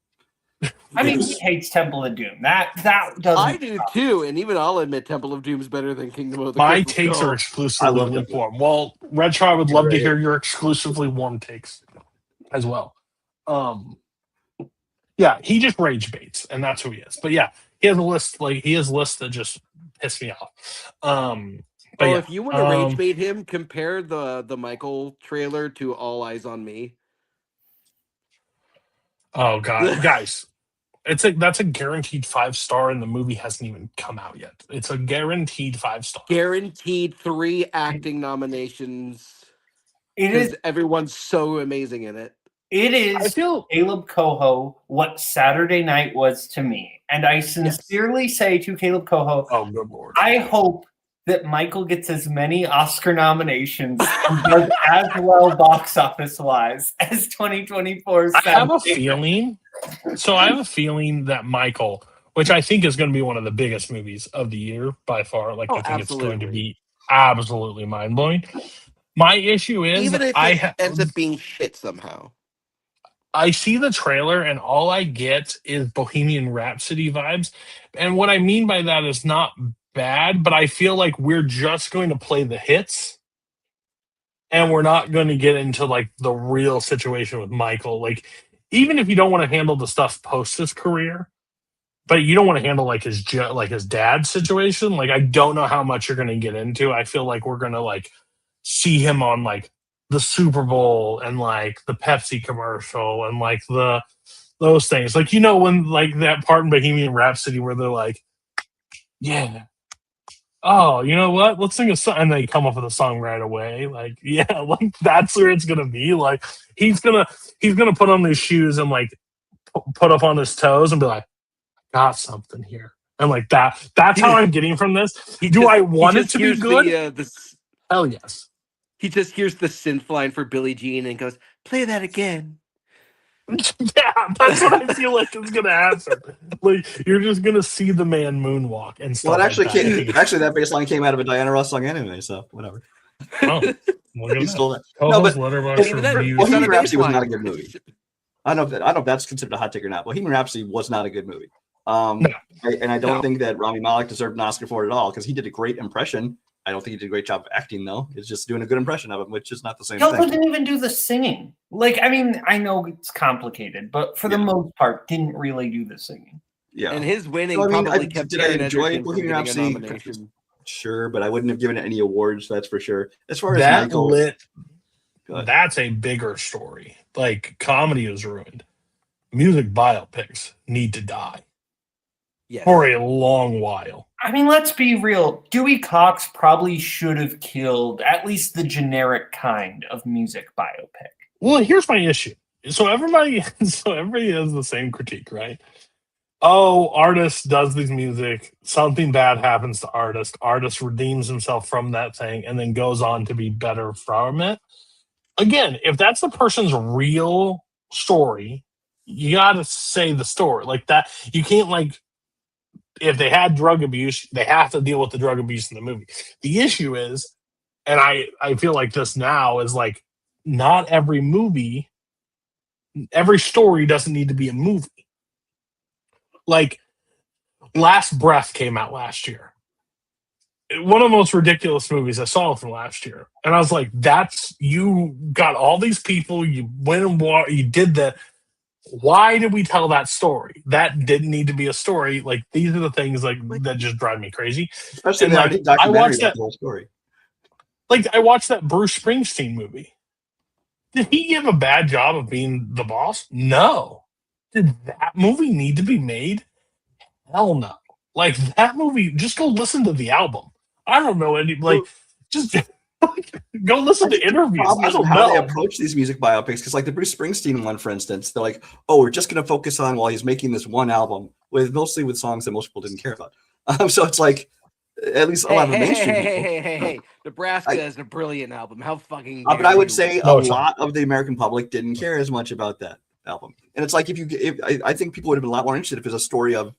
I mean, he hates Temple of Doom. That doesn't.
I do too, and even I'll admit Temple of Doom's better than Kingdom of the
My
Crystal
takes
Skull.
are
I
exclusively
love that.
lukewarm. Well, Red Shaw, I would love to
Right.
hear your exclusively warm takes as well. Yeah, he just rage baits, and that's who he is. But yeah, he has a list. Like he has lists that just piss me off. But
Oh,
yeah,
if you want to rage bait him, compare the Michael trailer to All Eyes on Me.
oh god, guys, that's a guaranteed 5-star, and the movie hasn't even come out yet. It's a guaranteed 5-star.
Guaranteed 3 acting nominations.
It is.
Because everyone's so amazing in it.
It
I
is
feel
Caleb Coho what Saturday Night was to me, and I sincerely say to Caleb Coho,
oh good lord.
I hope that Michael gets as many Oscar nominations and does as well box office wise as 2024.
I have a feeling So I have a feeling that Michael, which I think is going to be one of the biggest movies of the year by far. Like,
Oh,
I think it's going to
absolutely.
be absolutely mind blowing. My issue is
Even if it ends up being shit somehow.
I see the trailer and all I get is Bohemian Rhapsody vibes. And what I mean by that is not bad, but I feel like we're just going to play the hits and we're not going to get into like the real situation with Michael. Like, even if you don't want to handle the stuff post his career, but you don't want to handle like his dad's situation. Like, I don't know how much you're going to get into. I feel like we're going to like see him on like the Super Bowl and like the Pepsi commercial and like those things. Like, when like that part in Bohemian Rhapsody where they're like, yeah, oh, you know what? Let's sing a song, and they come up with a song right away. Like, yeah, like that's where it's gonna be. Like, he's gonna put on his shoes and like put up on his toes and be like, got something here. And like that's how I'm getting from this. Do I want it to be good? Hell yes.
He just hears the synth line for Billie Jean and goes, "Play that again."
Yeah, that's what I feel like is gonna happen. Like, you're just gonna see the man moonwalk and stuff.
Well, it actually
like that.
came, actually that bass line came out of a Diana Ross song anyway, so whatever.
Oh, look at
He
that.
stole that.
No,
but
Letterboxd reviews.
Bohemian
a
Rhapsody was
baseline.
not a good movie. I don't know if that's considered a hot take or not. Bohemian Rhapsody was not a good movie.
No.
And I don't think that Rami Malek deserved an Oscar for it at all because he did a great impression. I don't think he did a great job of acting though. He's just doing a good impression of him, which is not the same
He also
thing.
didn't even do the singing. Like, I mean, I know it's complicated, but for the most part, didn't really do the singing.
Yeah.
And his winning
So, I mean,
probably kept
did I
Taron
enjoy
Egerton from
Bohemian
getting a
Rhapsody?
nomination.
Sure, but I wouldn't have given it any awards, that's for sure. As far as
That
Michael,
lit.
Go ahead.
That's a bigger story. Like, comedy is ruined. Music biopics need to die
Yes.
for a long while.
I mean, let's be real. Dewey Cox probably should have killed at least the generic kind of music biopic.
Well, here's my issue. So everybody has the same critique, right? Oh, artist does this music, something bad happens to artist redeems himself from that thing and then goes on to be better from it. Again, if that's the person's real story, you gotta say the story. Like that, you can't like, if they had drug abuse, they have to deal with the drug abuse in the movie. The issue is, and I feel like this now is like, not every movie, every story doesn't need to be a movie. Like, Last Breath came out last year. One of the most ridiculous movies I saw from last year. And I was like, you got all these people, you went and you did that. Why did we tell that story? That didn't need to be a story. Like, these are the things like that just drive me crazy.
especially
and,
now,
like,
documentary
I watched
about
that-
the whole story.
Like, I watched that Bruce Springsteen movie. Did he give a bad job of being the boss? No. Did that movie need to be made? Hell no. Like, that movie, just go listen to the album. I don't know any, like, just go listen to interviews. I
Problems
don't
with how they
know.
approach these music biopics, because like the Bruce Springsteen one, for instance, they're like, oh, we're just going to focus on while he's making this one album with mostly with songs that most people didn't care about. So it's like, at least a lot of mainstream people.
Hey. Nebraska is a brilliant album. How fucking
But I
dare
would
you.
say
No,
a
it's not.
lot of the American public didn't care as much about that album. And it's like, I think people would have been a lot more interested if it was a story of,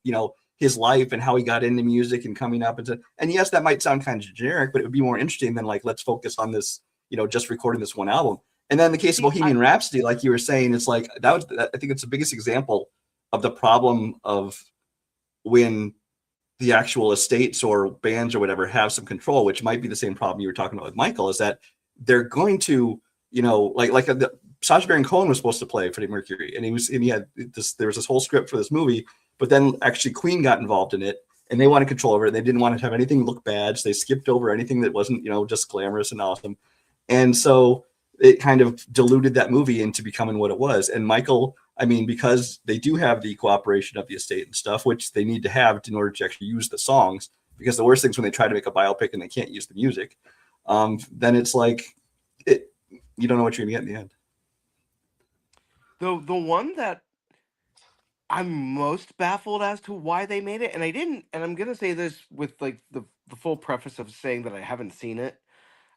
his life and how he got into music and coming up and yes, that might sound kind of generic, but it would be more interesting than like, let's focus on this, just recording this one album. And then in the case of Bohemian Rhapsody, like you were saying, it's like, I think it's the biggest example of the problem of when the actual estates or bands or whatever have some control, which might be the same problem you were talking about with Michael, is that they're going to, Sacha Baron Cohen was supposed to play Freddie Mercury, and there was this whole script for this movie, but then actually Queen got involved in it, and they wanted control over it. They didn't want to have anything look bad, so they skipped over anything that wasn't, just glamorous and awesome. And so it kind of diluted that movie into becoming what it was. And Michael, I mean, because they do have the cooperation of the estate and stuff, which they need to have in order to actually use the songs, because the worst thing is when they try to make a biopic and they can't use the music, then it's like, you don't know what you're going to get in the end.
The one that I'm most baffled as to why they made it, and I'm gonna say this with like the full preface of saying that I haven't seen it.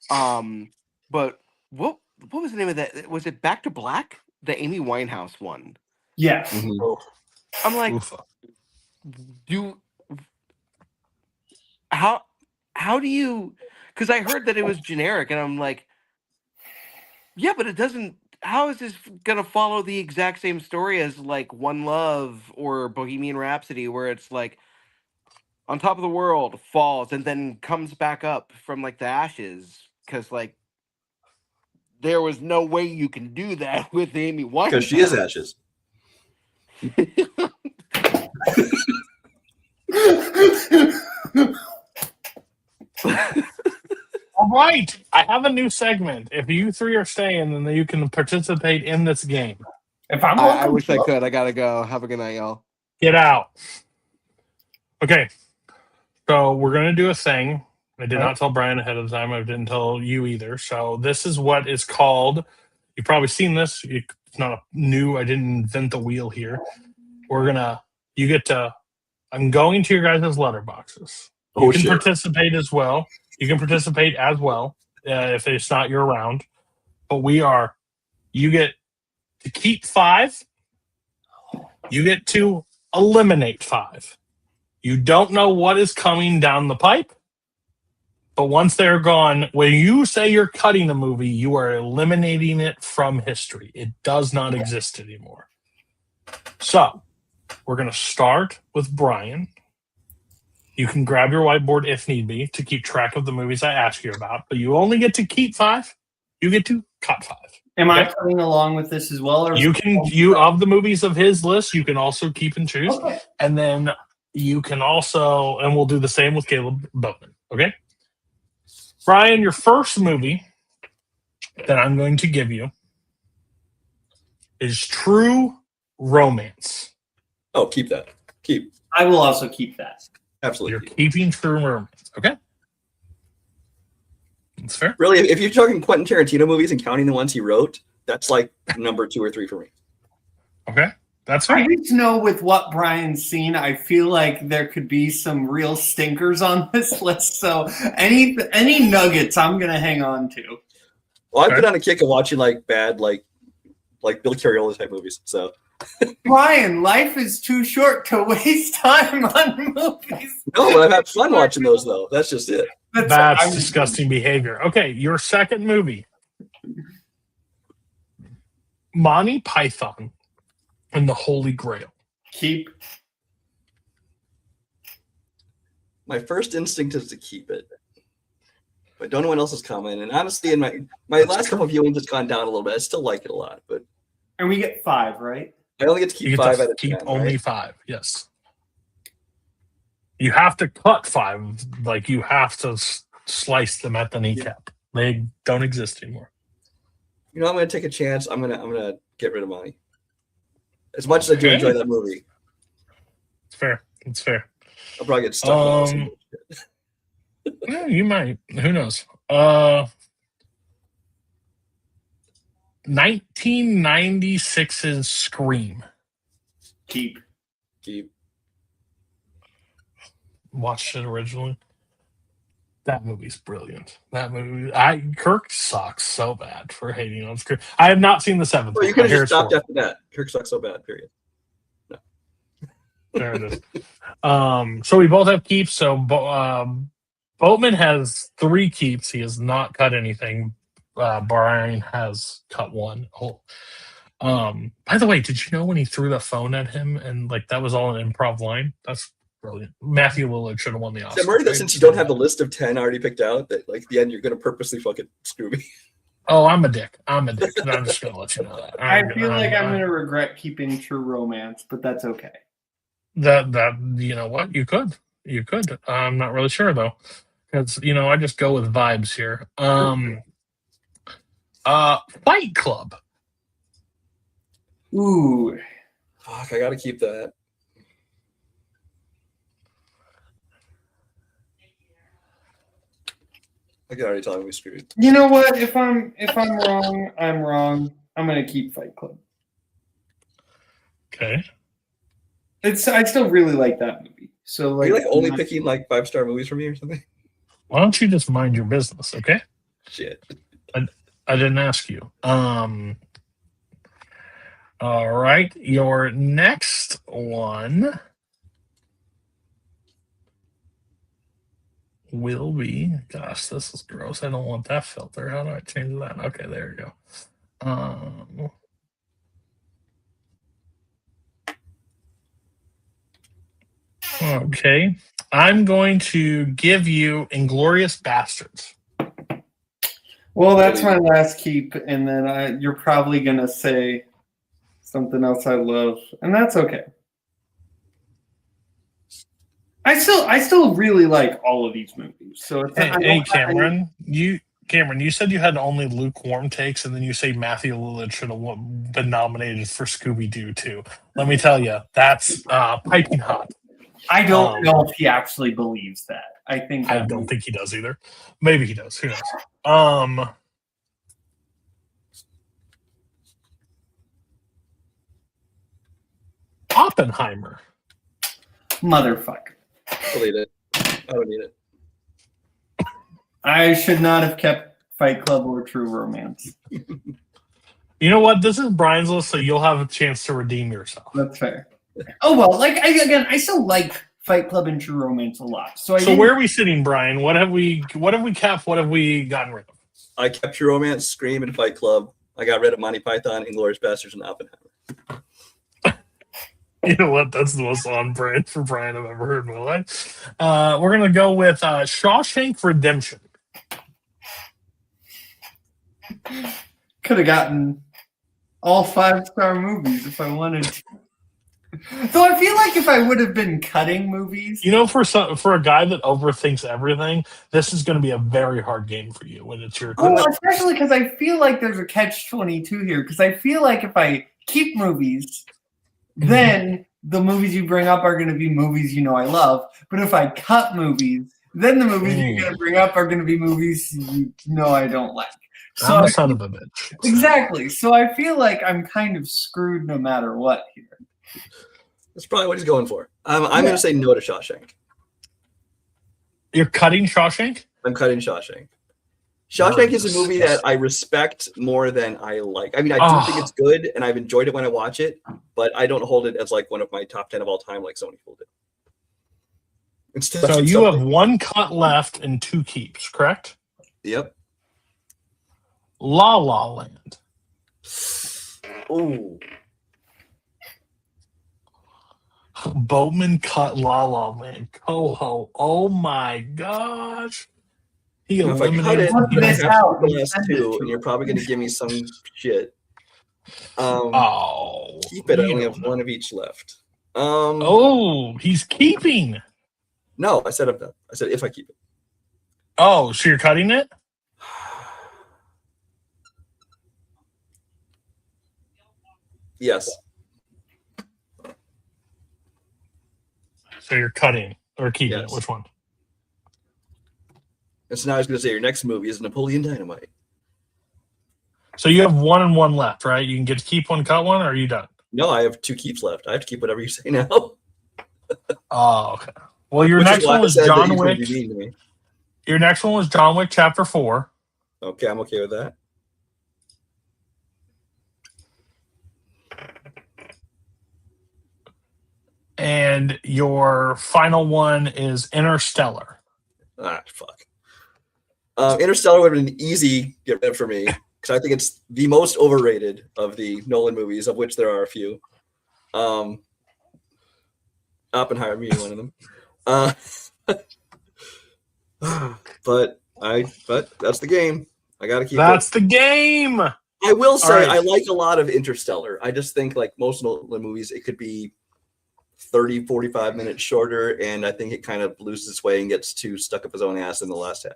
But what was the name of that? Was it Back to Black? The Amy Winehouse one.
Yes.
Mhm.
I'm like,
Oof.
do how do you? Because I heard that it was generic, and I'm like, yeah, but it doesn't. How is this gonna follow the exact same story as like One Love or Bohemian Rhapsody, where it's like on top of the world, falls, and then comes back up from like the ashes? Because like there was no way you can do that with Amy Winehouse.
Because she is ashes.
All right, I have a new segment. If you three are staying, then you can participate in this game.
If I'm
I
welcome
wish
to
I
it.
could. I gotta go. Have a good night, y'all.
Get out. Okay, so we're gonna do a thing. I did not tell Brian ahead of time. I didn't tell you either. So this is what is called. You've probably seen this. It's not new. I didn't invent the wheel here. You get to. I'm going to your guys' letterboxes. You
Oh,
can
shit.
participate as well. You can participate as well if it's not your round. But you get to keep 5. You get to eliminate 5. You don't know what is coming down the pipe. But once they're gone, when you say you're cutting a movie, you are eliminating it from history. It does not exist anymore. So we're going to start with Brian. You can grab your whiteboard if need be to keep track of the movies I ask you about, but you only get to keep 5. You get to cut 5.
Am I
Okay.
coming along with this as well? Or
You of the movies of his list, you can also keep and choose.
Okay.
And then you can also, and we'll do the same with Caleb Boatman. Okay. Brian, your first movie that I'm going to give you is True Romance.
Oh, keep that. Keep.
I will also keep that.
Absolutely.
You're
Keep.
keeping True Romance. Okay. That's fair.
Really, if you're talking Quentin Tarantino movies and counting the ones he wrote, that's like number 2 or 3 for me.
Okay. That's
I
fair.
need to know with what Brian's seen. I feel like there could be some real stinkers on this list. So any nuggets, I'm gonna hang on to.
Well, I've
Okay.
been on a kick of watching like bad, like Bill Cariola type movies. So
Brian, life is too short to waste time on movies.
no, but I've had fun watching those though. That's just it.
That's
I'm-
disgusting behavior. Okay. Your second movie, Monty Python and the Holy Grail.
Keep.
My first instinct is to keep it, but don't know what else is coming. And honestly, in my last couple of viewings, it's gone down a little bit. I still like it a lot, but
And we get 5, right?
I only get to
You
keep
get
5
to
out of
keep
10.
only
Right?
5. Yes. You have to cut 5. Like you have to slice them at the kneecap. They don't exist anymore.
You know, I'm going to take a chance. I'm gonna get rid of money. As much as I do
Okay.
enjoy that movie,
It's fair. It's fair.
I'll probably get stuck. with this.
Yeah, you might. Who knows? 1996's Scream.
Keep.
Keep.
Watched it originally. That movie's brilliant. That movie, Kirk sucks so bad for hating on Scream. I have not seen the 7th.
Well, you
one.
could
I
have
hear
just
it's
stopped
horrible.
after that. Kirk sucks so bad. Period.
There it is. So we both have keeps. So Boatman has 3 keeps. He has not cut anything. Brian has cut 1. By the way, did you know when he threw the phone at him and like that was all an improv line? That's brilliant. Matthew Lillard should have won the Oscar.
I'm worried that
right?
since you don't have the list of 10 already picked out, that like the end you're going to purposely fucking screw me.
Oh, I'm a dick. I'm just gonna let you know that.
I feel like I'm gonna regret keeping True Romance, but that's okay.
that you know what you could. I'm not really sure though, because I just go with vibes here. Fight Club.
Ooh.
Fuck, I got to keep that. I can already tell him we screwed.
You know what? If I'm wrong, I'm wrong. I'm gonna keep Fight Club.
Okay.
I still really like that movie. So
Are
like,
you like only
I'm not-
picking like 5-star movies for me or something?
Why don't you just mind your business, okay?
Shit.
I didn't ask you. All right, your next one will be. Gosh, this is gross. I don't want that filter. How do I change that? Okay, there you go. Okay, I'm going to give you Inglorious Bastards.
Well, that's my last keep, and then you're probably gonna say something else I love, and that's okay. I still really like all of these movies. So it's,
Hey, Cameron, you said you had only lukewarm takes, and then you say Matthew Lillard should have been nominated for Scooby Doo too. Let me tell you, that's piping hot.
I don't know if he actually believes that. I don't
think he does either. Maybe he does. Who knows? Oppenheimer.
Motherfucker.
Delete it. I don't need it.
I should not have kept Fight Club or True Romance.
You know what? This is Brian's list, so you'll have a chance to redeem yourself.
That's fair. Oh well, I still like Fight Club and True Romance a lot. So
where are we sitting, Brian? What have we kept? What have we gotten rid of?
I kept True Romance, Scream, and Fight Club. I got rid of Monty Python, Inglourious Basterds, and Oppenheimer.
You know what? That's the most on brand for Brian I've ever heard in my life. We're going to go with Shawshank Redemption.
Could have gotten all 5-star movies if I wanted to. So I feel like if I would have been cutting movies,
you know, for a guy that overthinks everything, this is going to be a very hard game for you when it's your.
Especially because I feel like there's a catch-22 here. Because I feel like if I keep movies, then the movies you bring up are going to be movies I love. But if I cut movies, then the movies you're going to bring up are going to be movies I don't like. So
I'm a son of a bitch.
Exactly. So I feel like I'm kind of screwed no matter what here.
That's probably what he's going for. I'm going to say no to Shawshank.
You're cutting Shawshank?
I'm cutting Shawshank. Shawshank is a movie that I respect more than I like. I mean, I do think it's good, and I've enjoyed it when I watch it, but I don't hold it as like one of my top 10 of all time like so many people do.
So you have one cut left and 2 keeps, correct?
Yep.
La La Land.
Ooh.
Boatman cut La La Land. Coho. Oh my gosh. He eliminated
the last 2, and you're probably going to give me some shit. Keep it. I only have one of each left.
He's keeping.
No, I said I'm done. I said if I keep it.
Oh, so you're cutting it?
Yes.
So you're cutting or keeping it? Which one?
And so now I was going to say your next movie is Napoleon Dynamite.
So you have 1 and 1 left, right? You can get to keep 1, cut 1, or are you done?
No, I have 2 keeps left. I have to keep whatever you say now.
Oh, okay. Well, your next one was John Wick. Your next one was John Wick Chapter 4.
Okay, I'm okay with that.
And your final one is Interstellar.
Fuck. Interstellar would have been easy get rid of for me because I think it's the most overrated of the Nolan movies, of which there are a few. Oppenheimer being one of them. But that's the game. I gotta keep.
That's the game.
I will say I like a lot of Interstellar. I just think like most Nolan movies, it could be 30, 45 minutes shorter, and I think it kind of loses its way and gets too stuck up his own ass in the last half.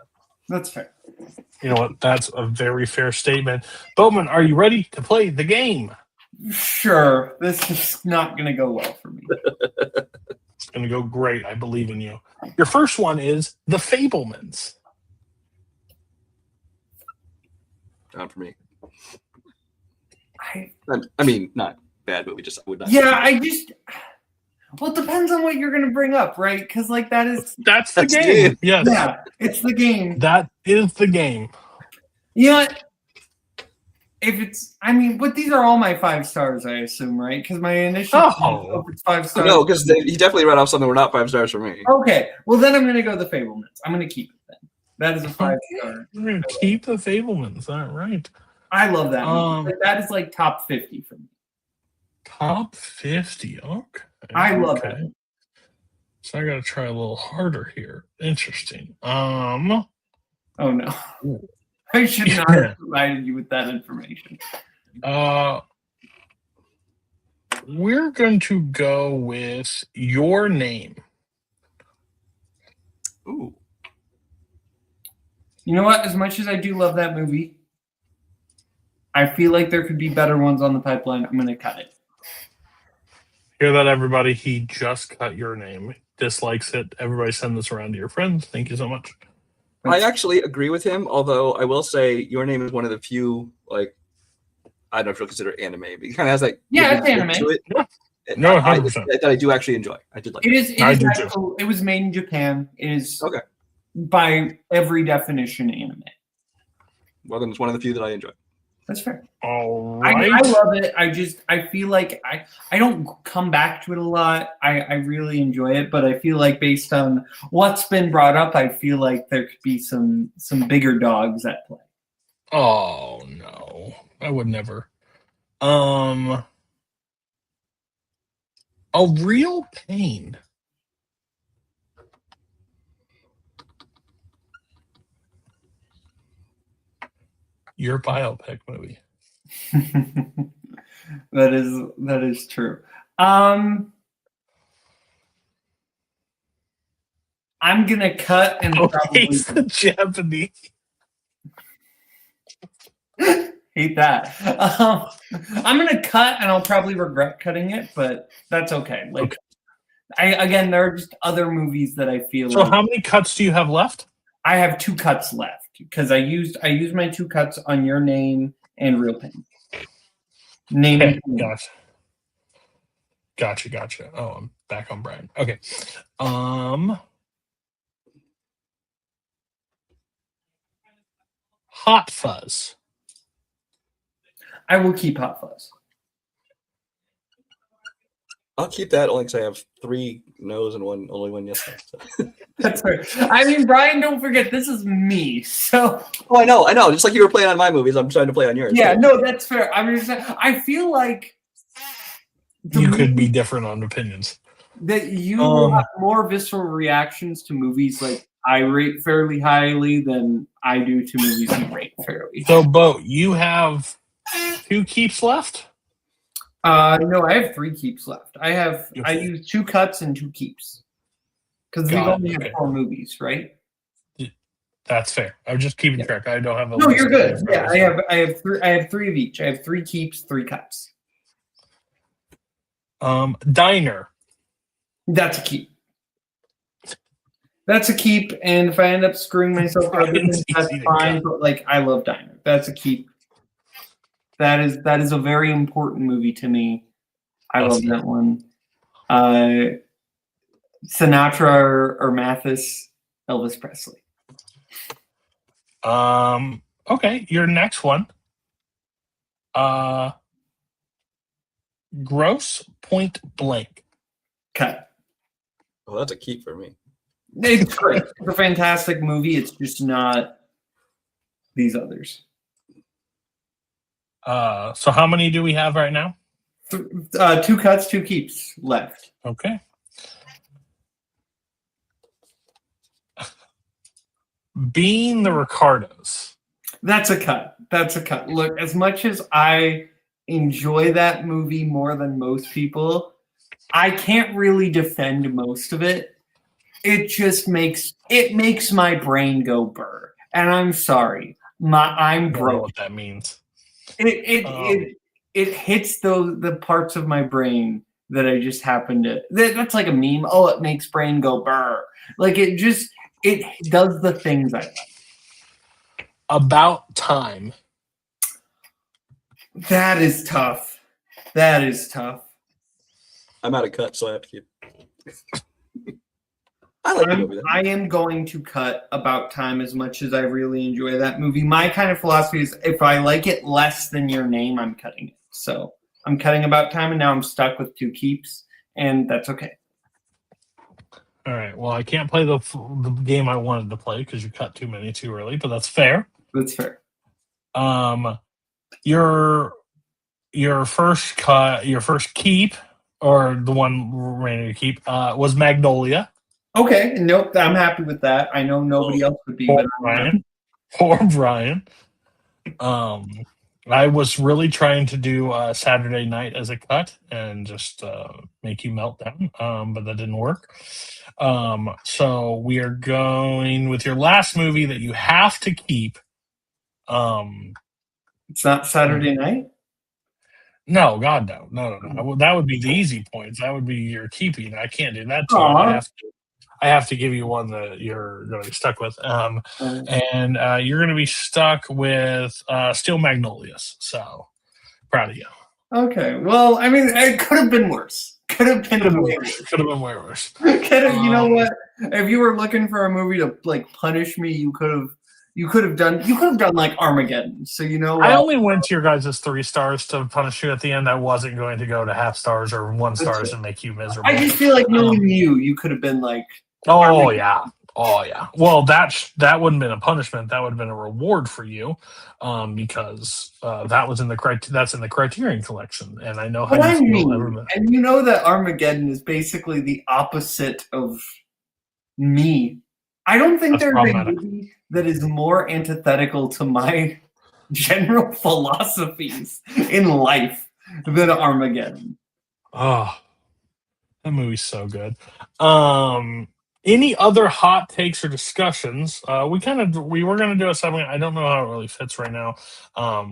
That's fair.
You know what? That's a very fair statement. Bowman, are you ready to play the game?
Sure. This is not going to go well for me.
It's going to go great. I believe in you. Your first one is The Fabelmans.
Not for me.
I
mean, not bad, but I would not.
Yeah, well, it depends on what you're going to bring up, right? Because, like, that's
the game. Yes.
Yeah, it's the game.
That is the game.
You know what? if it's, I mean, but these are all my 5 stars, I assume, right? Because my initial,
Oh.
if it's 5 stars.
No, because he definitely read off something were not 5 stars for me.
Okay, well then I'm gonna go the Fablemans. I'm gonna keep it then. That is a 5 star.
We're gonna keep the Fablemans. All right.
I love that movie.
Um,
Like, that is like top 50 for me.
Top 50. Okay.
I love
okay.
it.
So I gotta try a little harder here. Interesting.
Oh no. I should not have provided you with that information.
We're going to go with Your Name.
Ooh.
You know what? As much as I do love that movie, I feel like there could be better ones on the pipeline. I'm gonna cut it.
Hear that, everybody? He just cut Your Name. Dislikes it. Everybody send this around to your friends. Thank you so much.
I actually agree with him, although I will say Your Name is one of the few, like, I don't know if you'll consider anime, but it kind of has like
Yeah, it's anime.
to it.
No,
I-
100%.
that I do actually enjoy. I did like
It
it.
is. It,
I
is
do too.
actual, it was made in Japan. It is
Okay.
by every definition anime.
Well, then it's one of the few that I enjoy.
That's fair.
All
I
right.
love it. I feel like I don't come back to it a lot. I really enjoy it, but I feel like based on what's been brought up, I feel like there could be some bigger dogs at play.
Oh no, I would never. A Real Pain. Your biopic movie.
that is true. I'm gonna cut and
Oh,
probably
he's the Japanese.
hate that. I'm gonna cut and I'll probably regret cutting it, but that's okay. Like, again, there are just other movies that I feel
So
like
how many cuts do you have left?
I have 2 cuts left because I used my 2 cuts on Your Name and Real Pain. Name
Okay,
and Pain.
gotcha. Oh, I'm back on Brian. Okay. Hot Fuzz.
I will keep Hot Fuzz.
I'll keep that only because I have 3 no's and only one yes. So.
That's right. I mean, Brian, don't forget this is me. So
Oh, I know. Just like you were playing on my movies, I'm trying to play on yours.
yeah,
too.
no, that's fair. I'm just saying, I feel like
You could be different on opinions.
that you will have more visceral reactions to movies like I rate fairly highly than I do to movies you rate fairly.
So, Bo, you have 2 keeps left?
No, I have 3 keeps left. I
Okay.
use 2 cuts and 2 keeps because we
Got it,
only have
okay.
4 movies, right?
That's fair. I'm just keeping track. I don't have a
No,
list
you're good.
of
Yeah,
those.
I have 3 of each. I have 3 keeps, 3 cuts.
Diner.
That's a keep. That's a keep, and if I end up screwing myself for other
It's
things, that's
easy to
fine.
cut.
But like, I love Diner. That's a keep. That is a very important movie to me. I
That's
love
fair.
that one. Sinatra or Mathis, Elvis Presley.
Okay, your next one. Gross Point Blank.
Cut.
Oh, that's a keep for me.
It's great. It's a fantastic movie. It's just not these others.
So how many do we have right now?
2 cuts, 2 keeps left.
Okay. Being the Ricardos.
That's a cut. That's a cut. Look, as much as I enjoy that movie more than most people, I can't really defend most of it. It just makes my brain go burr. And I'm sorry. I'm
I don't know
broke.
what that means.
It hits the parts of my brain that I just happen to that's like a meme. Oh, it makes brain go burr. Like it does the things I like.
About Time.
That is tough. That is tough.
I'm out of cut, so I have to keep. I like the movie. Though.
I am going to cut About Time as much as I really enjoy that movie. My kind of philosophy is if I like it less than Your Name, I'm cutting it. So I'm cutting About Time, and now I'm stuck with 2 keeps, and that's okay.
All right. Well, I can't play the game I wanted to play because you cut too many too early, but that's fair.
That's fair.
Your first keep, or the one remaining to keep, was Magnolia.
Okay, nope, I'm happy with that. I know nobody else would be,
Poor
but
Brian. Poor Brian. I was really trying to do Saturday Night as a cut and just make you melt down, but that didn't work. So we are going with your last movie that you have to keep.
it's not Saturday night.
No, God, no. That would be the easy points. That would be your keeping. I can't do that to you.
Aw.
I have to give you one that you're going to be stuck with. And you're going to be stuck with Steel Magnolias. So proud of you.
Okay, well, I mean, it could have been worse. Could have been way worse.
Could have been way worse.
Could have, you know what? If you were looking for a movie to like punish me, you could have done like Armageddon. So you know what?
I only went to your guys' 3 stars to punish you at the end. I wasn't going to go to half stars or 1 stars and make you miserable.
I just feel like knowing you could have been like,
Oh yeah. Well, that wouldn't have been a punishment. That would have been a reward for you, because that was in that's in the Criterion Collection, and I know how
what
you
I
feel.
mean. And you know that Armageddon is basically the opposite of me. I don't think
That's
there's a
problematic.
movie that is more antithetical to my general philosophies in life than Armageddon.
Oh, that movie's so good. Any other hot takes or discussions? We were going to do a segment. I don't know how it really fits right now.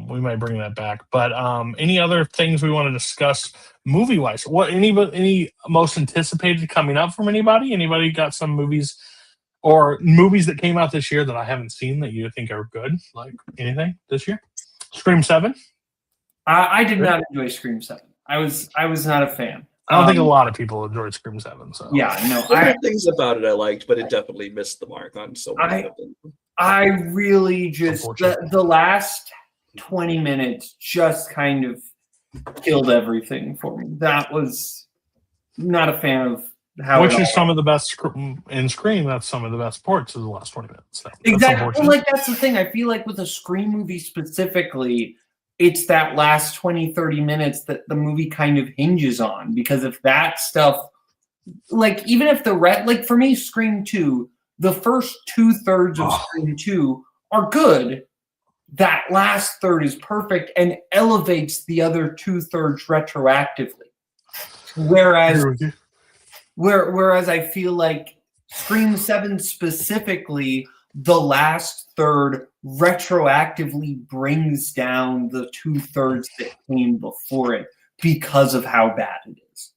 We might bring that back. But any other things we want to discuss movie wise? What any most anticipated coming up from anybody? Anybody got some movies or movies that came out this year that I haven't seen that you think are good? Like anything this year? Scream 7.
I did not enjoy Scream 7. I was not a fan.
I don't think a lot of people enjoyed Scream 7. So
Yeah, no.
There were things about it I liked, but it definitely missed the mark on so many of them.
I really just
Unfortunately.
the last 20 minutes just kind of killed everything for me. That was not a fan of how
which
it
is
all-
some of the best in Scream. That's some of the best parts of the last 20 minutes. So that's
exactly. Well,
unfortunate.
like that's the thing. I feel like with a Scream movie specifically, it's that last 20, 30 minutes that the movie kind of hinges on. Because if that stuff, like even if like for me, Scream 2, the first 2/3 of Scream 2 are good. That last third is perfect and elevates the other 2/3 retroactively. Whereas I feel like Scream 7 specifically, the last third retroactively brings down the 2/3 that came before it because of how bad it is.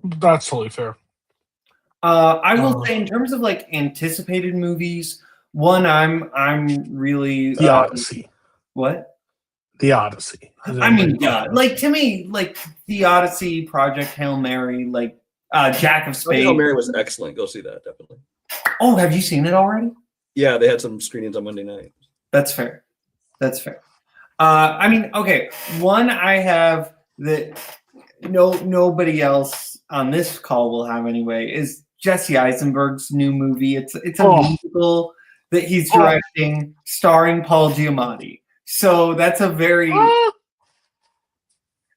That's totally fair.
I will say in terms of like anticipated movies, one I'm really
The Odyssey.
What?
The Odyssey.
I mean, yeah, like to me, like The Odyssey, Project Hail Mary, like Jack of Spades.
Hail Mary was excellent. Go see that, definitely.
Oh, have you seen it already?
Yeah, they had some screenings on Monday night.
That's fair. That's fair. I mean, okay. One I have that nobody else on this call will have anyway is Jesse Eisenberg's new movie. It's a musical that he's directing, starring Paul Giamatti. So that's a very and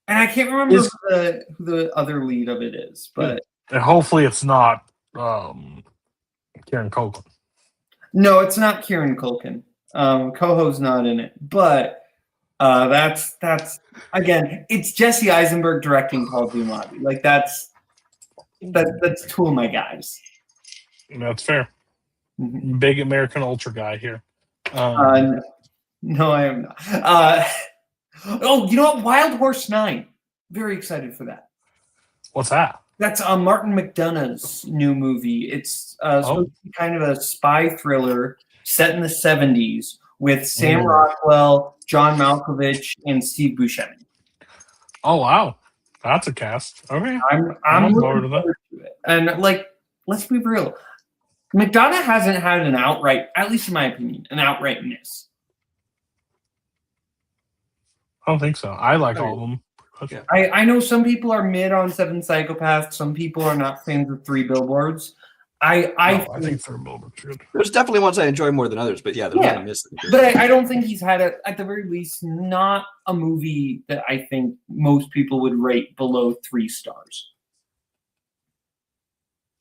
I can't remember who the other lead of it is, but
and hopefully it's not Kieran Culkin.
no, it's not Kieran Culkin. Coho's not in it, but that's again, it's Jesse Eisenberg directing Paul Giamatti. Like that's two of my guys.
That's fair.
Mhm.
Big American Ultra guy here.
No, I am not. Oh, you know what? Wild Horse 9. Very excited for that.
What's that?
That's Martin McDonagh's new movie. It's supposed to be kind of a spy thriller set in the 70s with Sam Rockwell, John Malkovich, and Steve Buscemi.
Oh wow, that's a cast. Okay,
I'm
on
looking
board with that.
forward to it. And like let's be real. McDonough hasn't had an outright, at least in my opinion, an outright miss.
I don't think so. I like all of them.
Yeah.
I know some people are mid on Seven Psychopaths. Some people are not fans of Three Billboards.
I think Third Billboard's good.
There's definitely ones I enjoy more than others, but yeah, there's
Yeah.
not a miss.
But I don't think he's had at the very least, not a movie that I think most people would rate below 3 stars.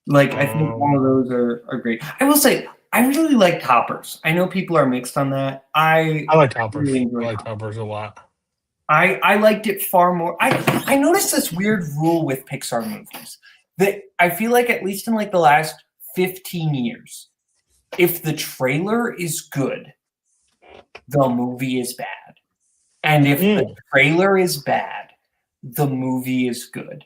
Like, I think all of those are great. I will say, I really like Hoppers. I know people are mixed on that. I
like Hoppers.
really
I
enjoy
like Hoppers a lot.
I liked it far more. I noticed this weird rule with Pixar movies that I feel like at least in like the last 15 years, if the trailer is good, the movie is bad. And if the trailer is bad, the movie is good.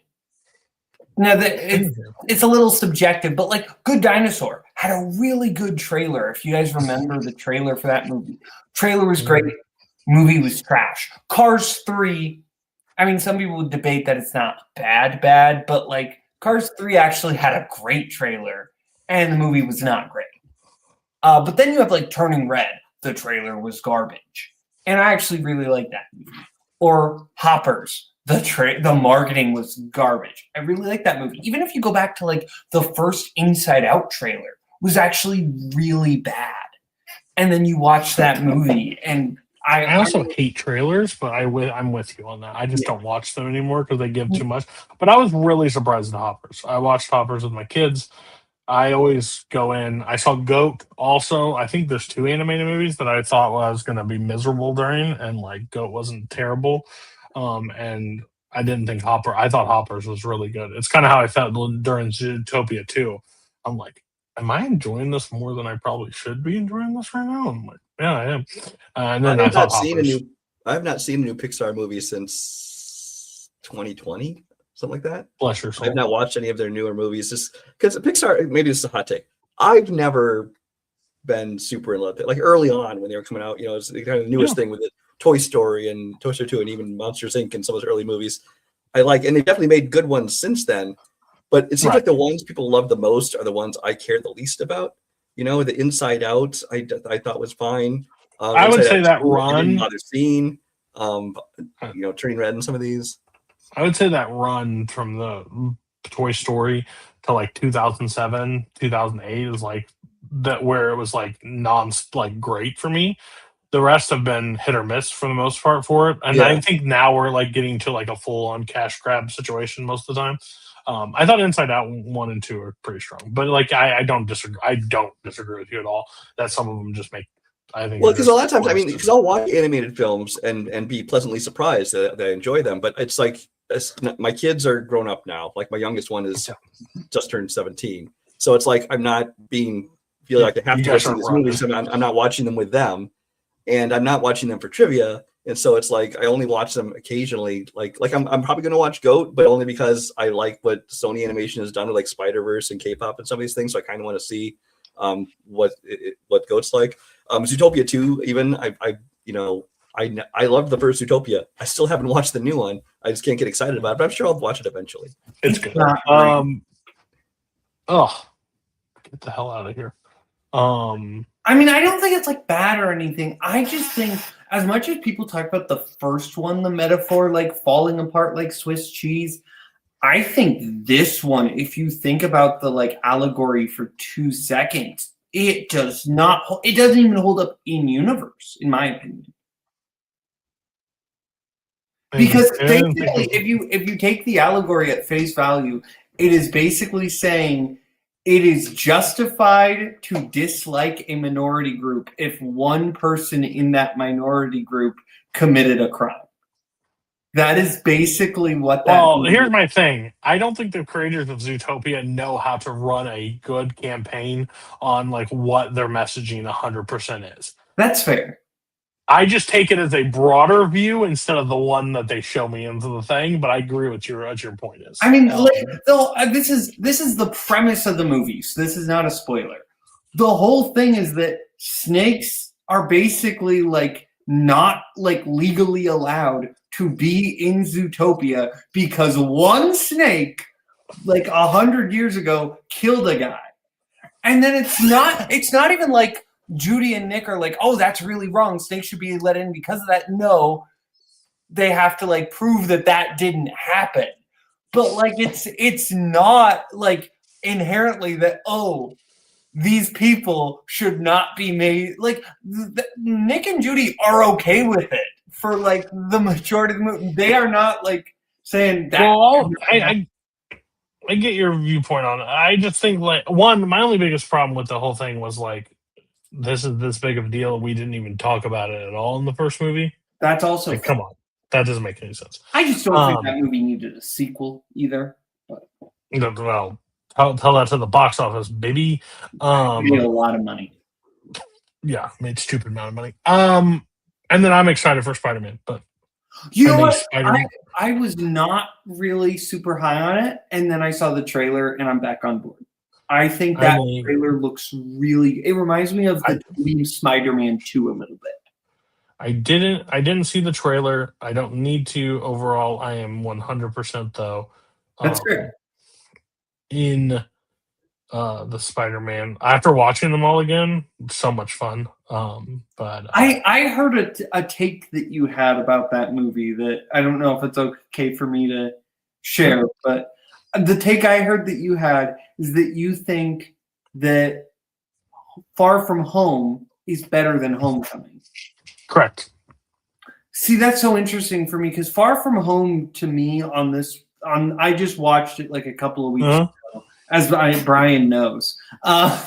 Now, it's a little subjective, but like Good Dinosaur had a really good trailer. If you guys remember the trailer for that movie, trailer was great. Movie was trash. Cars 3, I mean, some people would debate that it's not bad, but like Cars 3 actually had a great trailer and the movie was not great. But then you have like Turning Red. The trailer was garbage. And I actually really like that movie. Or Hoppers. The marketing was garbage. I really like that movie. Even if you go back to like the first Inside Out trailer was actually really bad. And then you watch that movie and I
also hate trailers, but I'm with you on that. I just don't watch them anymore because they give too much. But I was really surprised at Hoppers. I watched Hoppers with my kids. I always go in. I saw Goat also. I think there's 2 animated movies that I thought I was going to be miserable during, and like Goat wasn't terrible. And I didn't think I thought Hoppers was really good. It's kind of how I felt during Zootopia 2. I'm like, am I enjoying this more than I probably should be enjoying this right now? I'm like, yeah, I am. And then I thought
I've not seen a new Pixar movie since 2020, something like that.
Bless your soul.
I've not watched any of their newer movies just because Pixar. Maybe this is a hot take. I've never been super in love with it. Like early on when they were coming out, it's kind of the newest thing with it. Toy Story and Toy Story 2 and even Monsters Inc. and some of those early movies. I like, and they've definitely made good ones since then. But it seems like the ones people love the most are the ones I care the least about. The Inside Out, I thought was fine.
I would say that run.
I didn't bother seeing. Turning Red and some of these.
I would say that run from the Toy Story to like 2007, 2008 is like that where it was like great for me. The rest have been hit or miss for the most part for it. And I think now we're like getting to like a full on cash grab situation most of the time. I thought Inside Out 1 and 2 are pretty strong, but like I don't disagree. I don't disagree with you at all. That some of them just make. I think.
Well, because a lot of times, because I'll watch animated films and be pleasantly surprised that I enjoy them, but it's like my kids are grown up now. Like my youngest one is just turned 17, so it's like I'm not feeling like I have to watch these movies. I'm not watching them with them, and I'm not watching them for trivia. And so it's like I only watch them occasionally. Like I'm probably going to watch Goat, but only because I like what Sony Animation has done with like Spider-Verse and K-pop and some of these things. So I kind of want to see what Goat's like. Zootopia 2, even I loved the first Zootopia. I still haven't watched the new one. I just can't get excited about it, but I'm sure I'll watch it eventually.
It's good. Get the hell out of here.
I mean, I don't think it's like bad or anything. I just think as much as people talk about the first one, the metaphor like falling apart like Swiss cheese, I think this one, if you think about the like allegory for 2 seconds, it doesn't even hold up in universe, in my opinion. Because basically, if you take the allegory at face value, it is basically saying it is justified to dislike a minority group if one person in that minority group committed a crime. That is basically what that
means. Here's my thing. I don't think the creators of Zootopia know how to run a good campaign on like what their messaging 100% is.
That's fair.
I just take it as a broader view instead of the one that they show me into the thing. But I agree with what your point is.
I mean, this is the premise of the movie. So this is not a spoiler. The whole thing is that snakes are basically like not like legally allowed to be in Zootopia because one snake like 100 years ago killed a guy. And then it's not even like Judy and Nick are like, oh, that's really wrong. Snake should be let in because of that. No, they have to like prove that that didn't happen. But like it's not like inherently that, oh, these people should not be made. Like Nick and Judy are okay with it for like the majority of the movie. They are not like saying that.
Well, I get your viewpoint on it. I just think like my only biggest problem with the whole thing was like this is this big of a deal. We didn't even talk about it at all in the first movie.
That's also
Like, come on, that doesn't make any sense.
I just don't think that movie needed a sequel either.
Well, tell that to the box office, baby.
It made a lot of money.
Yeah, made stupid amount of money. And then I'm excited for Spider-Man, but
You know what?
Spider-Man,
I was not really super high on it, and then I saw the trailer, and I'm back on board. I think that trailer looks really. It reminds me of the Tobey Spider-Man 2 a little bit.
I didn't see the trailer. I don't need to. Overall, I am 100% though.
That's fair.
In the Spider-Man, after watching them all again, so much fun. But
I heard a take that you had about that movie that I don't know if it's okay for me to share, but the take I heard that you had is that you think that Far From Home is better than Homecoming.
correct.
See, that's so interesting for me because Far From Home to me I just watched it like a couple of weeks ago, as Brian knows. But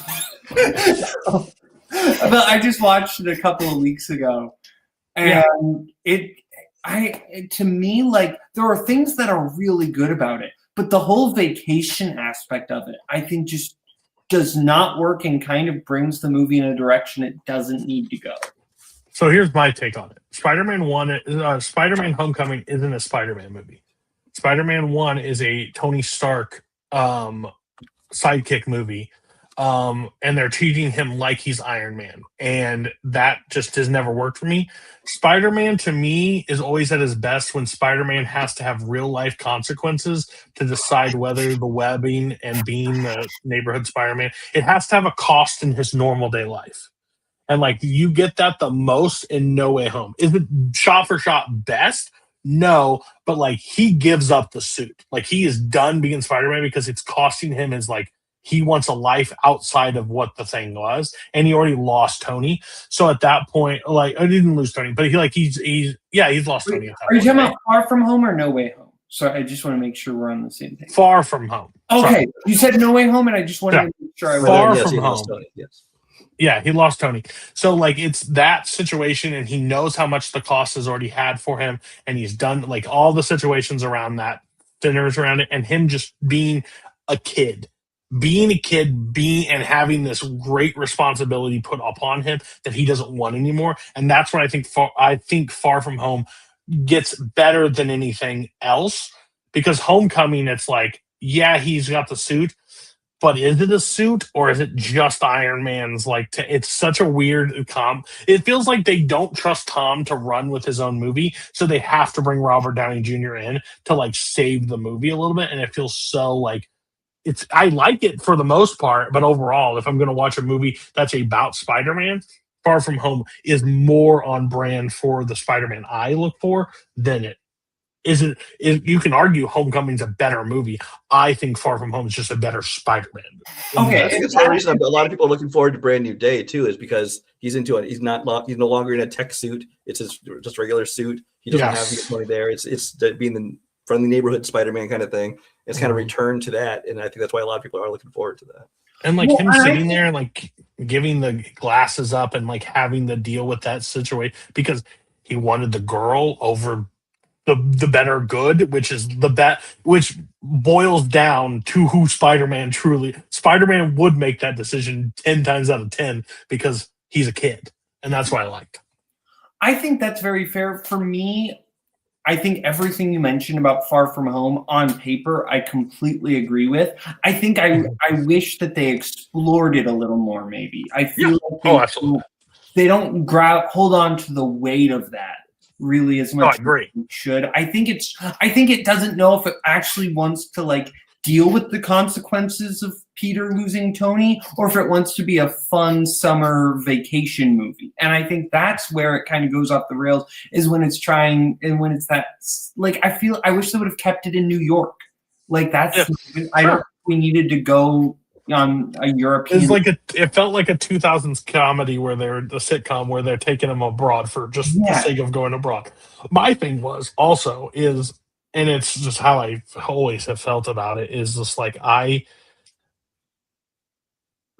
I just watched it a couple of weeks ago, and to me, like there are things that are really good about it, but the whole vacation aspect of it, I think, just does not work and kind of brings the movie in a direction it doesn't need to go.
So here's my take on it. Spider-Man Homecoming isn't a Spider-Man movie. Spider-Man 1 is a Tony Stark sidekick movie. And they're treating him like he's Iron Man. And that just has never worked for me. Spider-Man, to me, is always at his best when Spider-Man has to have real-life consequences to decide whether the webbing and being the neighborhood Spider-Man, it has to have a cost in his normal day life. And, like, you get that the most in No Way Home. Is it shot for shot best? No, but, like, he gives up the suit. Like, he is done being Spider-Man because it's costing him his, like, he wants a life outside of what the thing was, and he already lost Tony. So at that point, like, I didn't lose Tony, but he's lost Tony. At that
Are you
point,
talking about Far From Home or No Way Home? So I just want to make sure we're on the same page.
Far From Home.
Okay,
Sorry.
you said No Way Home, and I just wanted to make sure I was
Far
Yes,
From
he lost
Home.
Tony, yes.
Yeah, he lost Tony. So, like, it's that situation, and he knows how much the cost has already had for him, and he's done, like, all the situations around that, dinners around it, and him just being a kid. Being a kid, and having this great responsibility put upon him that he doesn't want anymore. And that's what I think Far From Home gets better than anything else. Because Homecoming, it's like, yeah, he's got the suit, but is it a suit or is it just Iron Man's? Like, it's such a weird comp. It feels like they don't trust Tom to run with his own movie, so they have to bring Robert Downey Jr. in to, like, save the movie a little bit. And it feels so, like, I like it for the most part, but overall, if I'm going to watch a movie that's about Spider-Man, Far From Home is more on brand for the Spider-Man I look for than it isn't. You can argue Homecoming's a better movie. I think Far From Home is just a better Spider-Man movie.
Okay,
I think that's the reason a lot of people are looking forward to Brand New Day too, is because he's into it. He's no longer in a tech suit. It's just regular suit. He doesn't have his money there. It's being the friendly neighborhood Spider-Man kind of thing. It's kind of return to that, and I think that's why a lot of people are looking forward to that.
And like him sitting there and like giving the glasses up and like having to deal with that situation because he wanted the girl over the better good, which is which boils down to who Spider-Man would make that decision 10 times out of 10 because he's a kid, and that's why I liked.
I think that's very fair. For me, I think everything you mentioned about Far From Home on paper, I completely agree with. I think I wish that they explored it a little more, maybe. I feel like they don't hold on to the weight of that really as much as it should. I think it doesn't know if it actually wants to like deal with the consequences of Peter losing Tony, or if it wants to be a fun summer vacation movie. And I think that's where it kind of goes off the rails, is when it's trying, and when it's that, like, I wish they would have kept it in New York. Like, that's,
Yeah,
I don't think we needed to go on a European.
It felt like a 2000s comedy where they're the sitcom where they're taking them abroad for just the sake of going abroad. My thing was also is, and it's just how I always have felt about it, is just like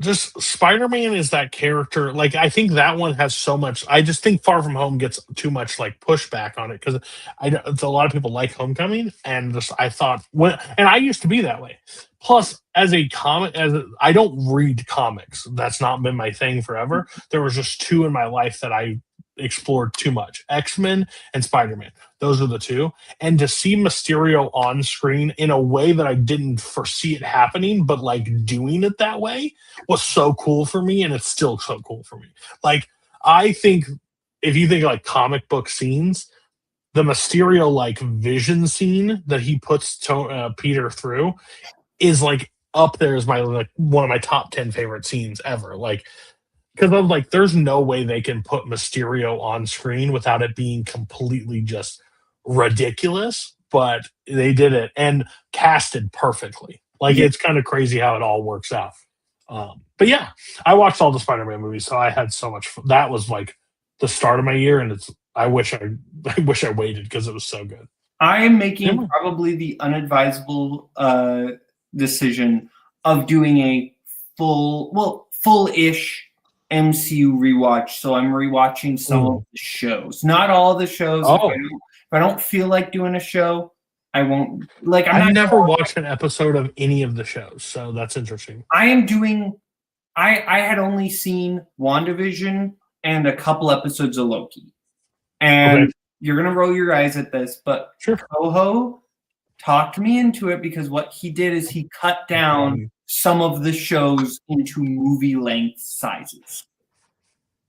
Spider-Man is that character. Like, I think that one has so much. I just think Far From Home gets too much like pushback on it because a lot of people like Homecoming, and just I thought and I used to be that way. Plus, I don't read comics. That's not been my thing forever. There was just two in my life that I explored too much: X-Men and Spider-Man. Those are the two. And to see Mysterio on screen in a way that I didn't foresee it happening, but like doing it that way was so cool for me, and it's still so cool for me. Like, I think if you think like comic book scenes, the Mysterio like vision scene that he puts Peter through is like up there as my like one of my top 10 favorite scenes ever. Like, because I'm like, there's no way they can put Mysterio on screen without it being completely just ridiculous, but they did it and casted perfectly. Like, it's kind of crazy how it all works out. But yeah, I watched all the Spider-Man movies, so I had so much fun. That was like the start of my year, and I wish I waited because it was so good.
I am making probably the unadvisable decision of doing a full-ish MCU rewatch. So I'm rewatching some of the shows, not all the shows.
Oh.
If I don't feel like doing a show, I won't. Like,
I've never watched an episode of any of the shows, so that's interesting.
I am doing. I had only seen WandaVision and a couple episodes of Loki, and you're gonna roll your eyes at this, but Toho talked me into it because what he did is he cut down some of the shows into movie length sizes.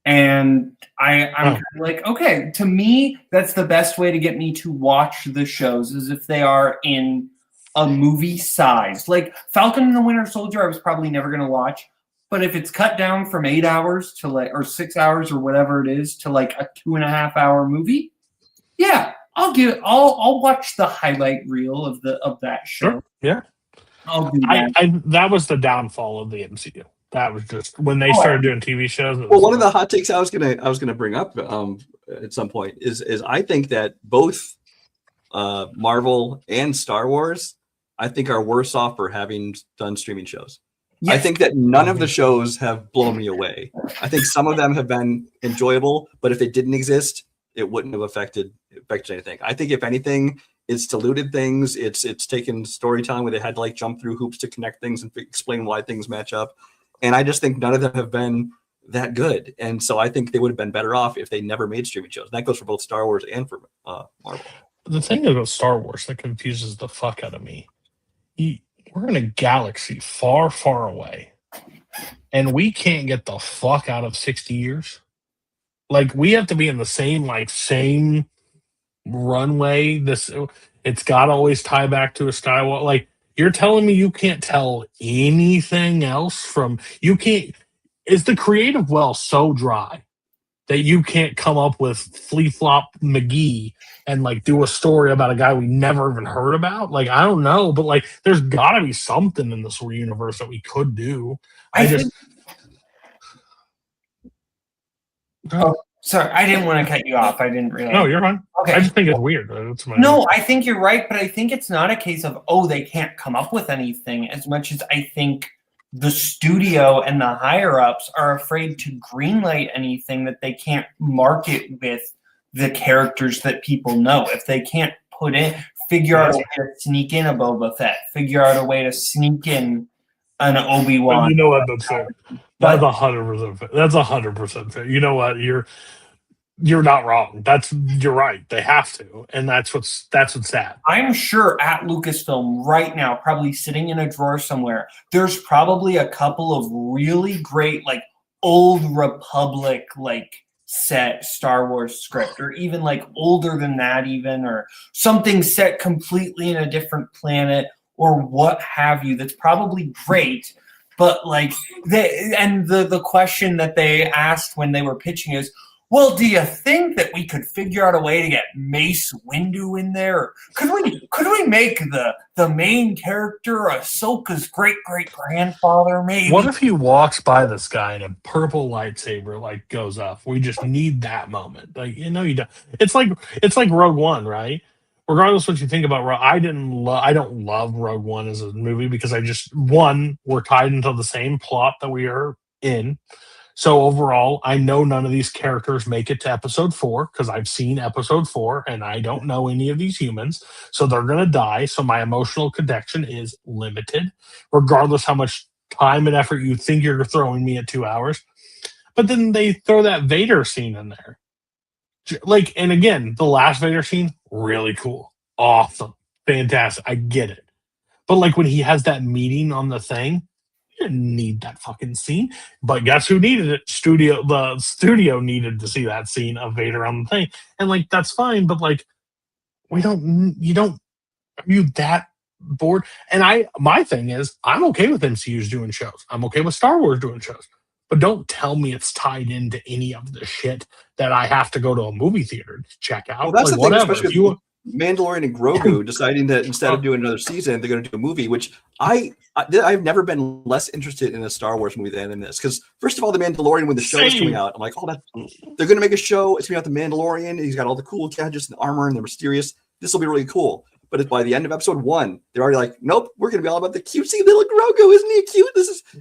And I'm kind of like, okay, to me, that's the best way to get me to watch the shows, is if they are in a movie size. Like Falcon and the Winter Soldier, I was probably never going to watch. But if it's cut down from 8 hours to or 6 hours or whatever it is to like a 2.5 hour movie, yeah, I'll watch the highlight reel of that show.
Sure. Yeah.
I'll do that.
That was the downfall of the MCU. That was just when they started doing TV shows.
Well, one of the hot takes I was gonna bring up at some point is I think that both Marvel and Star Wars, I think, are worse off for having done streaming shows. Yes. I think that none of the shows have blown me away. I think some of them have been enjoyable, but if they didn't exist, it wouldn't have affected anything. I think if anything, it's diluted things. It's taken storytelling where they had to like jump through hoops to connect things and explain why things match up. And I just think none of them have been that good. And so I think they would have been better off if they never made streaming shows. And that goes for both Star Wars and for Marvel.
The thing about Star Wars that confuses the fuck out of me, we're in a galaxy far, far away, and we can't get the fuck out of 60 years. Like, we have to be in the same runway. It's got to always tie back to a Skywalker. Like, you're telling me you can't tell anything else from you can't. Is the creative well so dry that you can't come up with Flea Flop McGee and like do a story about a guy we never even heard about? Like, I don't know, but like, there's got to be something in this universe that we could do.
Sorry, I didn't want to cut you off. I didn't realize.
No, you're fine. Okay. I just think it's weird.
No, I think you're right, but I think it's not a case of, they can't come up with anything, as much as I think the studio and the higher-ups are afraid to greenlight anything that they can't market with the characters that people know. If they can't figure out a way to sneak in a Boba Fett, figure out a way to sneak in an Obi-Wan.
You know what? That's fair. That's 100% fair. That's 100% fair. You know what? You're not wrong. You're right. They have to, and that's what's sad.
I'm sure at Lucasfilm right now, probably sitting in a drawer somewhere, there's probably a couple of really great, like, Old Republic, like, set Star Wars script, or even like older than that, even, or something set completely in a different planet, or what have you that's probably great, but like the question that they asked when they were pitching is, well, do you think that we could figure out a way to get Mace Windu in there? Or could we make the main character Ahsoka's great grandfather? Maybe.
What if he walks by this guy and a purple lightsaber like goes up? We just need that moment. Like, you know, you don't. It's like Rogue One, right? Regardless what you think about Rogue, I don't love Rogue One as a movie because we're tied into the same plot that we are in. So overall, I know none of these characters make it to episode 4 because I've seen episode 4 and I don't know any of these humans. So they're going to die. So my emotional connection is limited, regardless how much time and effort you think you're throwing me at 2 hours. But then they throw that Vader scene in there. Like, and again, the last Vader scene, really cool. Awesome. Fantastic. I get it. But like when he has that meeting on the thing, you didn't need that fucking scene. But guess who needed it? The studio needed to see that scene of Vader on the thing. And like that's fine, but like are you that bored? And my thing is I'm okay with MCU's doing shows. I'm okay with Star Wars doing shows. But don't tell me it's tied into any of the shit that I have to go to a movie theater to check out.
Well, that's
like,
the thing,
whatever.
especially with Mandalorian and Grogu deciding that instead of doing another season, they're going to do a movie, which I've never been less interested in a Star Wars movie than in this. Because first of all, the Mandalorian, when the show is coming out, I'm like, they're going to make a show. It's going to be about the Mandalorian. He's got all the cool gadgets and armor, and they're mysterious. This will be really cool. But by the end of episode 1, they're already like, nope, we're going to be all about the cutesy little Grogu. Isn't he cute?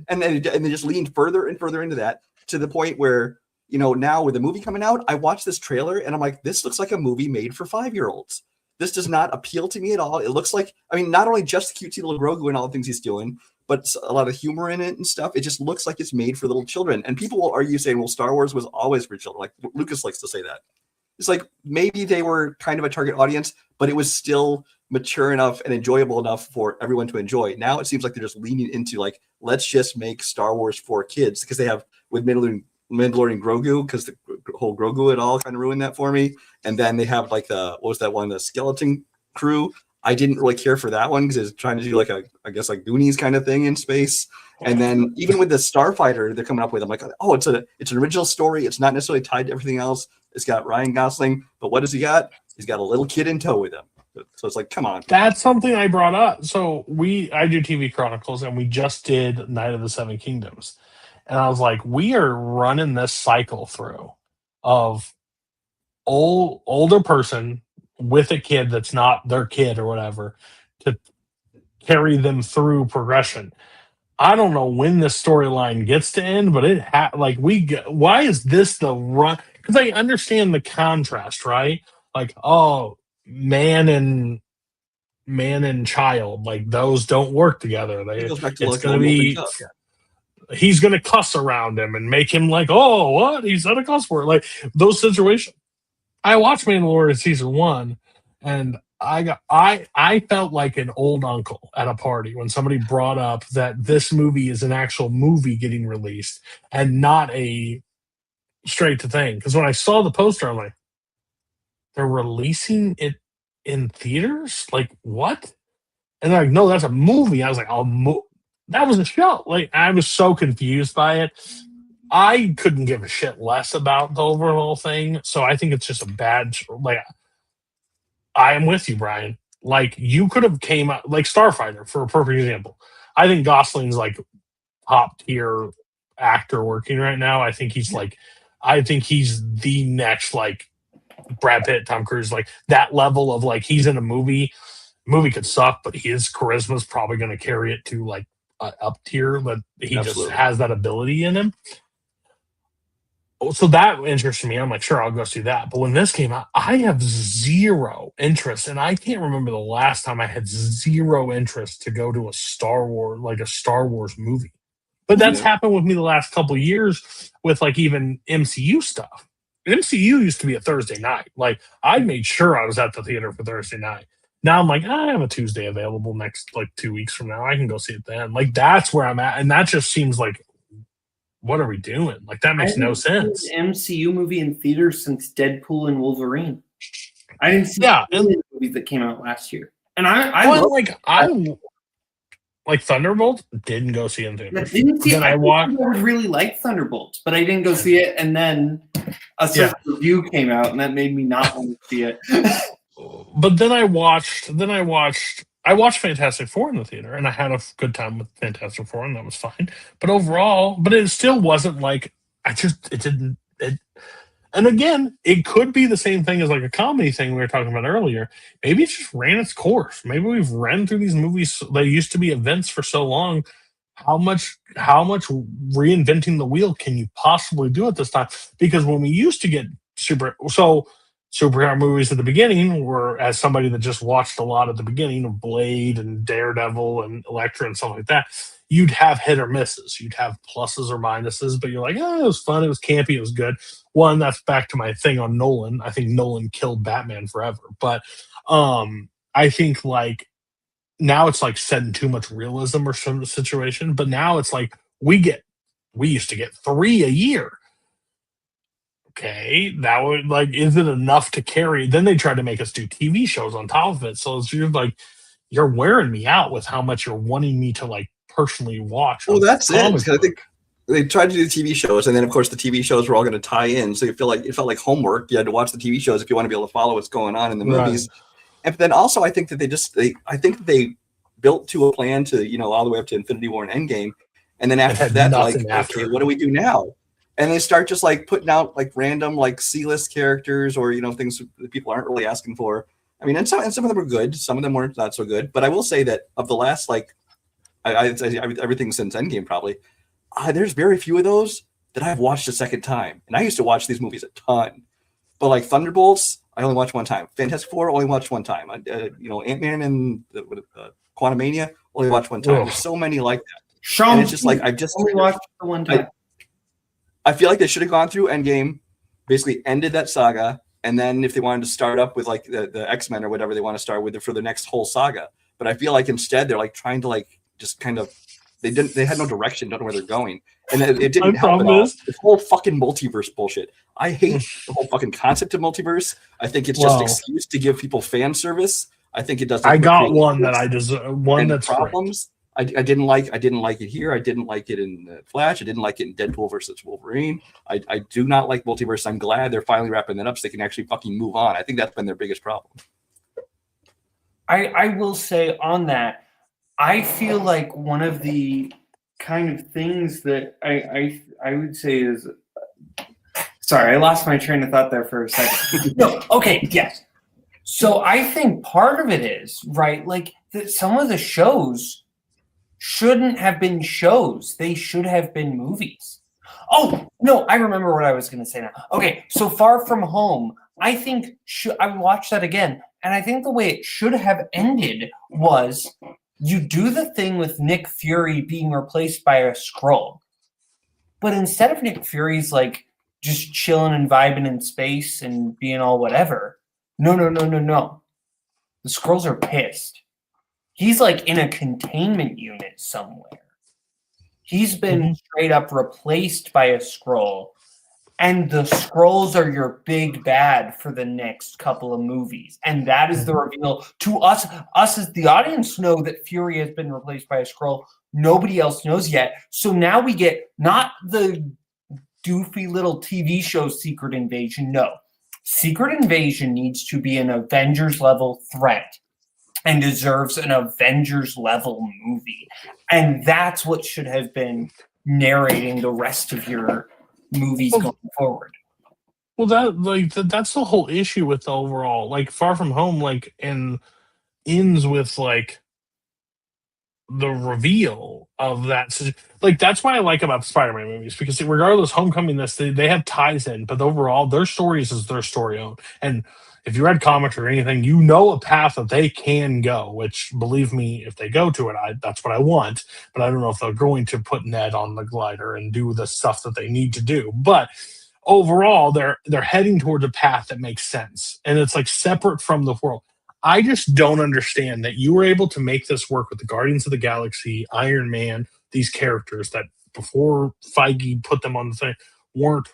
And they just leaned further and further into that to the point where, you know, now with the movie coming out, I watched this trailer and I'm like, this looks like a movie made for 5-year-olds. This does not appeal to me at all. It looks like, I mean, not only just the cutesy little Grogu and all the things he's doing, but a lot of humor in it and stuff. It just looks like it's made for little children. And people will argue saying, well, Star Wars was always for children. Like Lucas likes to say that. It's like maybe they were kind of a target audience, but it was still mature enough and enjoyable enough for everyone to enjoy. Now it seems like they're just leaning into like, let's just make Star Wars for kids, because they have with Mandalorian Grogu, because the whole Grogu at all kind of ruined that for me. And then they have like what was that one, the Skeleton Crew. I didn't really care for that one because it's trying to do like I guess like Goonies kind of thing in space. And then even with the Starfighter they're coming up with, I'm like, oh, it's an original story. It's not necessarily tied to everything else. It's got Ryan Gosling, but what does he got? He's got a little kid in tow with him. So it's like, come on.
That's something I brought up. So I do TV Chronicles, and we just did Night of the Seven Kingdoms. And I was like, we are running this cycle through of older person with a kid that's not their kid or whatever to carry them through progression. I don't know when this storyline gets to end, but why is this the run? Because I understand the contrast, right? Like, oh, man and child, like those don't work together.
It goes back to
It's
like
going to be. He's going to cuss around him and make him like, oh, what? He said a cuss word. Like those situations. I watched Mandalorian season 1, and I felt like an old uncle at a party when somebody brought up that this movie is an actual movie getting released and not a straight to thing. Because when I saw the poster, I'm like, they're releasing it in theaters? Like, what? And they're like, no, that's a movie. I was like, that was a show. Like, I was so confused by it. I couldn't give a shit less about the overall thing. So I think it's just a bad, like, I am with you, Brian. Like, you could have came out, like Starfighter, for a perfect example. I think Gosling's like top tier actor working right now. I think he's the next, like, Brad Pitt, Tom Cruise, like that level of like, he's in a movie. Movie could suck, but his charisma is probably going to carry it to like up tier, but he
Absolutely.
just has that ability in him. So that interests me. I'm like, sure, I'll go see that. But when this came out, I have zero interest, and I can't remember the last time I had zero interest to go to a Star Wars movie. But that's happened with me the last couple of years with like even MCU stuff. MCU used to be a Thursday night. Like, I made sure I was at the theater for Thursday night. Now I'm like, I have a Tuesday available next, like 2 weeks from now. I can go see it then. Like, that's where I'm at. And that just seems like, what are we doing? Like, that makes no sense.
An MCU movie in theaters since Deadpool and Wolverine. I didn't see
Yeah,
any of the movies that came out last year. And
Like Thunderbolt, didn't go see in
I
theaters.
didn't see it.
Then
I
I watched.
would really like Thunderbolts, but I didn't go see it. And then a certain review came out, and that made me not want to see it.
But then I watched Fantastic Four in the theater, and I had a good time with Fantastic Four, and that was fine. But overall, it still wasn't like it didn't. And again, it could be the same thing as like a comedy thing we were talking about earlier. Maybe it just ran its course. Maybe we've ran through these movies that used to be events for so long. How much reinventing the wheel can you possibly do at this time? Because when we used to get superhero movies at the beginning were, as somebody that just watched a lot at the beginning of Blade and Daredevil and Elektra and stuff like that, you'd have hit or misses. You'd have pluses or minuses, but you're like, oh, it was fun, it was campy, it was good. One, that's back to my thing on Nolan. I think Nolan killed Batman forever. But I think like now it's like setting too much realism or some situation, but now it's like we used to get 3 a year. Okay, that would like, is it enough to carry? Then they tried to make us do TV shows on top of it. So it's like, you're wearing me out with how much you're wanting me to like personally watch.
Well, that's it. Because I think they tried to do TV shows, and then of course the TV shows were all going to tie in. So it felt like homework. You had to watch the TV shows if you want to be able to follow what's going on in the movies. Right. And then also, I think that they built to a plan to all the way up to Infinity War and Endgame, and then after that, like, okay, what do we do now? And they start just like putting out like random like C-list characters or things that people aren't really asking for. I mean, and some of them were good, some of them weren't not so good. But I will say that of the last like everything since Endgame probably, there's very few of those that I've watched a second time. And I used to watch these movies a ton, but like Thunderbolts, I only watched one time. Fantastic Four, only watched one time. Ant-Man and Quantumania, only watched one time. There's so many like that. And it's just like I just
only watched the one time.
I feel like they should have gone through Endgame, basically ended that saga, and then if they wanted to start up with like the X-Men or whatever they want to start with for the next whole saga. But I feel like instead they're like trying to like just kind of they had no direction, don't know where they're going, and it didn't help at all. This whole fucking multiverse bullshit. I hate the whole fucking concept of multiverse. I think it's just an excuse to give people fan service. I think it does.
I got one that I deserve. One that's
problems. Great. I didn't like it here. I didn't like it in Flash. I didn't like it in Deadpool versus Wolverine. I do not like multiverse. I'm glad they're finally wrapping that up so they can actually fucking move on. I think that's been their biggest problem.
I will say on that, I feel like one of the kind of things that I would say is, sorry, I lost my train of thought there for a second. No, okay, yes. So I think part of it is, right, like that some of the shows shouldn't have been shows. They should have been movies. Oh, no, I remember what I was going to say now. Okay, so Far From Home, I think I watched that again, and I think the way it should have ended was you do the thing with Nick Fury being replaced by a Skrull. But instead of Nick Fury's like just chilling and vibing in space and being all whatever, no. The Skrulls are pissed. He's like in a containment unit somewhere. He's been straight up replaced by a Skrull, and the Skrulls are your big bad for the next couple of movies. And that is the reveal to us. Us as the audience know that Fury has been replaced by a Skrull. Nobody else knows yet. So now we get not the doofy little TV show Secret Invasion. No. Secret Invasion needs to be an Avengers level threat and deserves an Avengers level movie. And that's what should have been narrating the rest of your movies going forward.
Well, that's the whole issue with the overall, like Far From Home, like, and ends with like the reveal of that. Like, that's what I like about Spider-Man movies, because regardless, Homecoming, they have ties in, but overall their stories is their story own. And if you read comics or anything, you know a path that they can go, which, believe me, if they go to it, that's what I want. But I don't know if they're going to put Ned on the glider and do the stuff that they need to do. But overall, they're heading towards a path that makes sense. And it's like separate from the world. I just don't understand that you were able to make this work with the Guardians of the Galaxy, Iron Man, these characters that before Feige put them on the thing weren't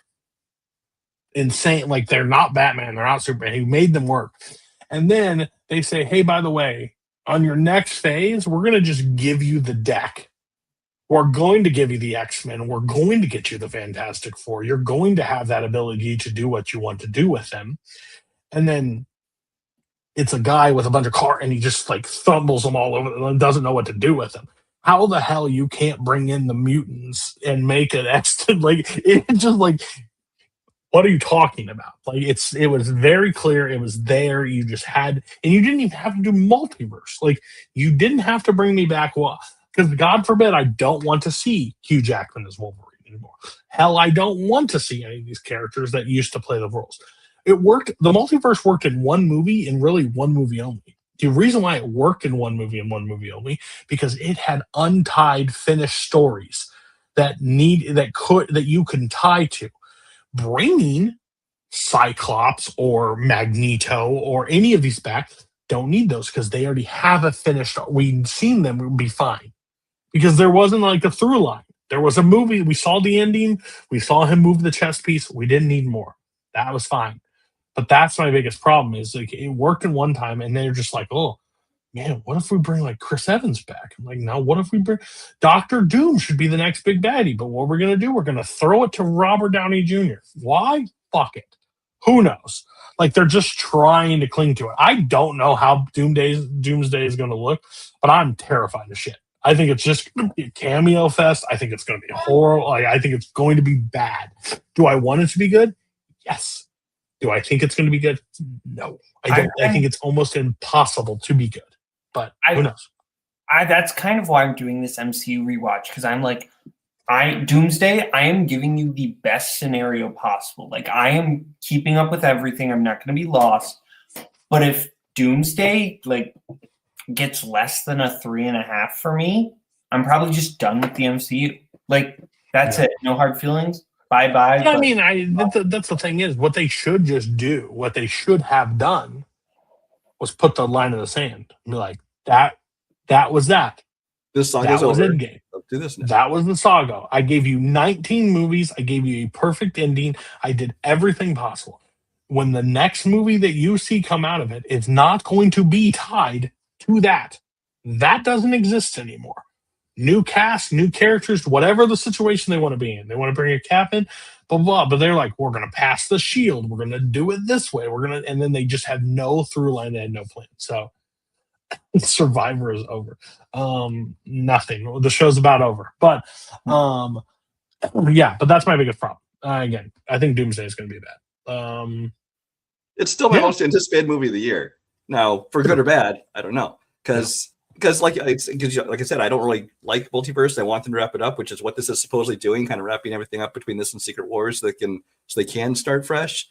insane. Like, they're not Batman, they're not Superman. He made them work. And then they say, hey, by the way, on your next phase, we're going to just give you the deck. We're going to give you the X-Men. We're going to get you the Fantastic Four. You're going to have that ability to do what you want to do with them. And then it's a guy with a bunch of car and he just like fumbles them all over and doesn't know what to do with them. How the hell you can't bring in the mutants and make an X? Like, it's just like, what are you talking about? Like, it was very clear. It was there. You just had, and you didn't even have to do multiverse. Like, you didn't have to bring me back. Well, because God forbid, I don't want to see Hugh Jackman as Wolverine anymore. Hell, I don't want to see any of these characters that used to play the roles. It worked. The multiverse worked in one movie and really one movie only. The reason why it worked in one movie and one movie only, because it had untied, finished stories that you can tie to. Bringing Cyclops or Magneto or any of these back don't need those because they already have a finished. We've seen them, we'll be fine because there wasn't like a through line. There was a movie. We saw the ending. We saw him move the chess piece. We didn't need more. That was fine. But that's my biggest problem is like it worked in one time and they're just like, oh man, what if we bring like Chris Evans back? I'm like, now what if we bring Doctor Doom should be the next big baddie? But what we're gonna do, we're gonna throw it to Robert Downey Jr. Why? Fuck it. Who knows? Like they're just trying to cling to it. I don't know how Doomsday is gonna look, but I'm terrified of shit. I think it's just gonna be a cameo fest. I think it's gonna be horrible. Like, I think it's going to be bad. Do I want it to be good? Yes. Do I think it's going to be good? No, I don't. I think it's almost impossible to be good. But who knows?
That's kind of why I'm doing this MCU rewatch because I'm like, Doomsday. I am giving you the best scenario possible. Like I am keeping up with everything. I'm not going to be lost. But if Doomsday like gets less than a 3.5 for me, I'm probably just done with the MCU. Like that's it. No hard feelings. Bye-bye.
Yeah, I mean, that's the thing is what they should just do, what they should have done was put the line in the sand and be like, that was that.
This
That
saga's
was
over.
Endgame.
Do this now.
That was the saga. I gave you 19 movies. I gave you a perfect ending. I did everything possible. When the next movie that you see come out of it is not going to be tied to that. That doesn't exist anymore. New cast, new characters, whatever the situation they want to be in. They want to bring a cap in, blah, blah, but they're like, we're going to pass the shield. We're going to do it this way. And then they just have no through line. They had no plan. So Survivor is over. Nothing. The show's about over. But yeah, but that's my biggest problem. Again, I think Doomsday is going to be bad.
It's still my most anticipated movie of the year. Now, for good or bad, I don't know. Because like I said, I don't really like multiverse. I want them to wrap it up, which is what this is supposedly doing, kind of wrapping everything up between this and Secret Wars so they can start fresh.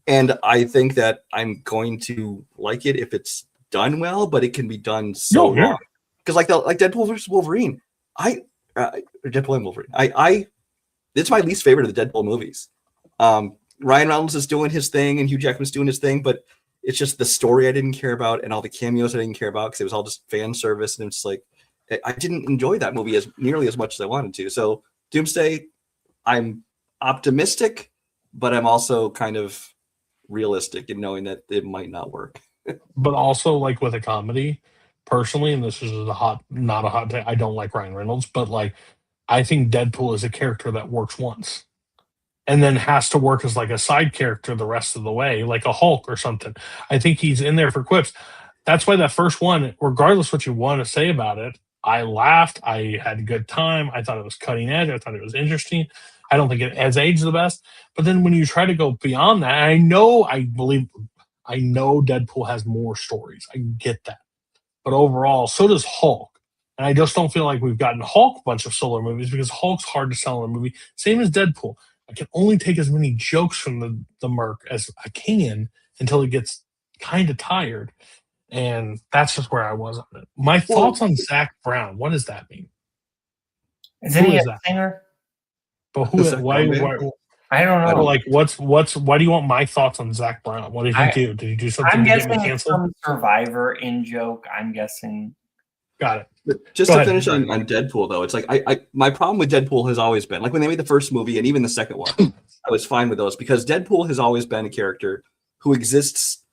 And I think that I'm going to like it if it's done well, but it can be done so wrong. Because like Deadpool versus Wolverine, Deadpool and Wolverine, it's my least favorite of the Deadpool movies. Ryan Reynolds is doing his thing and Hugh Jackman's doing his thing, but it's just the story I didn't care about and all the cameos I didn't care about because it was all just fan service. And it's like, I didn't enjoy that movie nearly as much as I wanted to. So Doomsday, I'm optimistic, but I'm also kind of realistic in knowing that it might not work.
But also like with a comedy, personally, and this is not a hot take, I don't like Ryan Reynolds, but like I think Deadpool is a character that works once and then has to work as like a side character the rest of the way, like a Hulk or something. I think he's in there for quips. That's why that first one, regardless what you want to say about it, I laughed. I had a good time. I thought it was cutting edge. I thought it was interesting. I don't think it has aged the best. But then when you try to go beyond that, I know Deadpool has more stories. I get that. But overall, so does Hulk. And I just don't feel like we've gotten Hulk a bunch of solo movies because Hulk's hard to sell in a movie. Same as Deadpool. I can only take as many jokes from the Merc as I can until it gets kind of tired. And that's just where I was on it. My thoughts on Zach Brown. What does that mean?
Isn't he a
that?
singer?
But why
I don't know.
like why do you want my thoughts on Zach Brown? What did he do? Did he do something
I'm
to get
guessing
me
it's
canceled?
some Survivor in joke. I'm guessing.
Got it.
But just to finish on Deadpool, though, it's like my problem with Deadpool has always been like when they made the first movie and even the second one, I was fine with those because Deadpool has always been a character who exists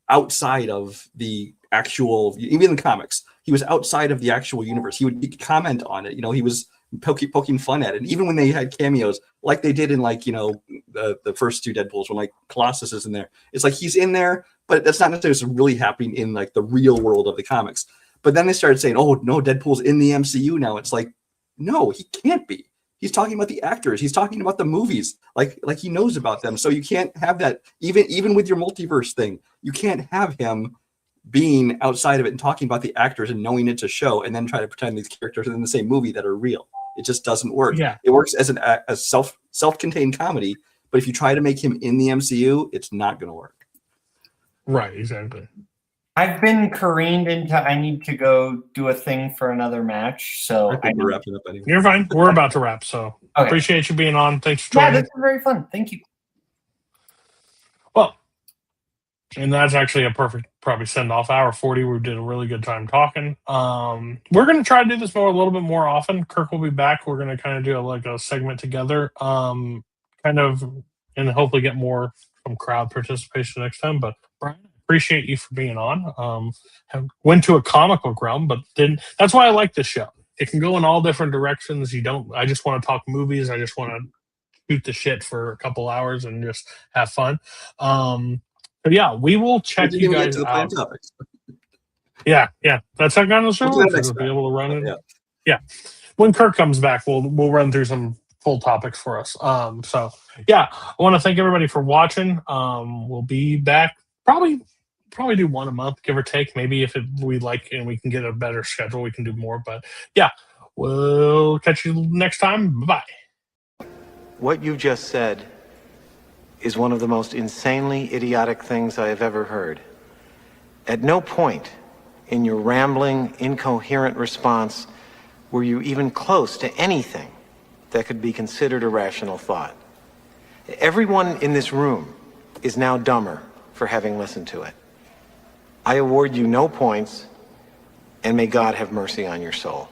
outside of the actual, even in the comics, he was outside of the actual universe. He would comment on it. He was poking fun at it. And even when they had cameos, like they did in the first two Deadpools, when like Colossus is in there, it's like he's in there, but that's not necessarily really happening in like the real world of the comics. But then they started saying, "Oh no, Deadpool's in the MCU now." It's like, no, he can't be. He's talking about the actors. He's talking about the movies. Like he knows about them. So you can't have that. Even with your multiverse thing, you can't have him being outside of it and talking about the actors and knowing it's a show, and then try to pretend these characters are in the same movie that are real. It just doesn't work.
Yeah.
It works as a self-contained comedy, but if you try to make him in the MCU, it's not going to work.
Right, exactly.
I've been careened into I need to go do a thing for another match. So
I think we're wrapping up anyway.
You're fine. We're about to wrap, so
Okay.
appreciate you being on. Thanks for
Yeah,
joining.
this is very fun. Thank you.
Well, and that's actually a perfect probably send off. Hour 40. We did a really good time talking. We're gonna try to do this a little bit more often. Kirk will be back. We're gonna kind of do a segment together. And hopefully get more from crowd participation next time. But Brian, appreciate you for being on. Went to a comic book realm, but didn't. That's why I like this show. It can go in all different directions. I just want to talk movies. I just want to shoot the shit for a couple hours and just have fun. But yeah, we will check you guys out.
Topics.
Yeah. That's how kind of the show
We'll do that
works.
next
We'll be able to run it.
Yeah.
When Kirk comes back, we'll run through some full topics for us. So yeah, I want to thank everybody for watching. We'll be back probably do one a month, give or take. Maybe if we like and we can get a better schedule, we can do more. But yeah, we'll catch you next time. Bye.
What you just said is one of the most insanely idiotic things I have ever heard. At no point in your rambling, incoherent response were you even close to anything that could be considered a rational thought. Everyone in this room is now dumber for having listened to it. I award you no points, and may God have mercy on your soul.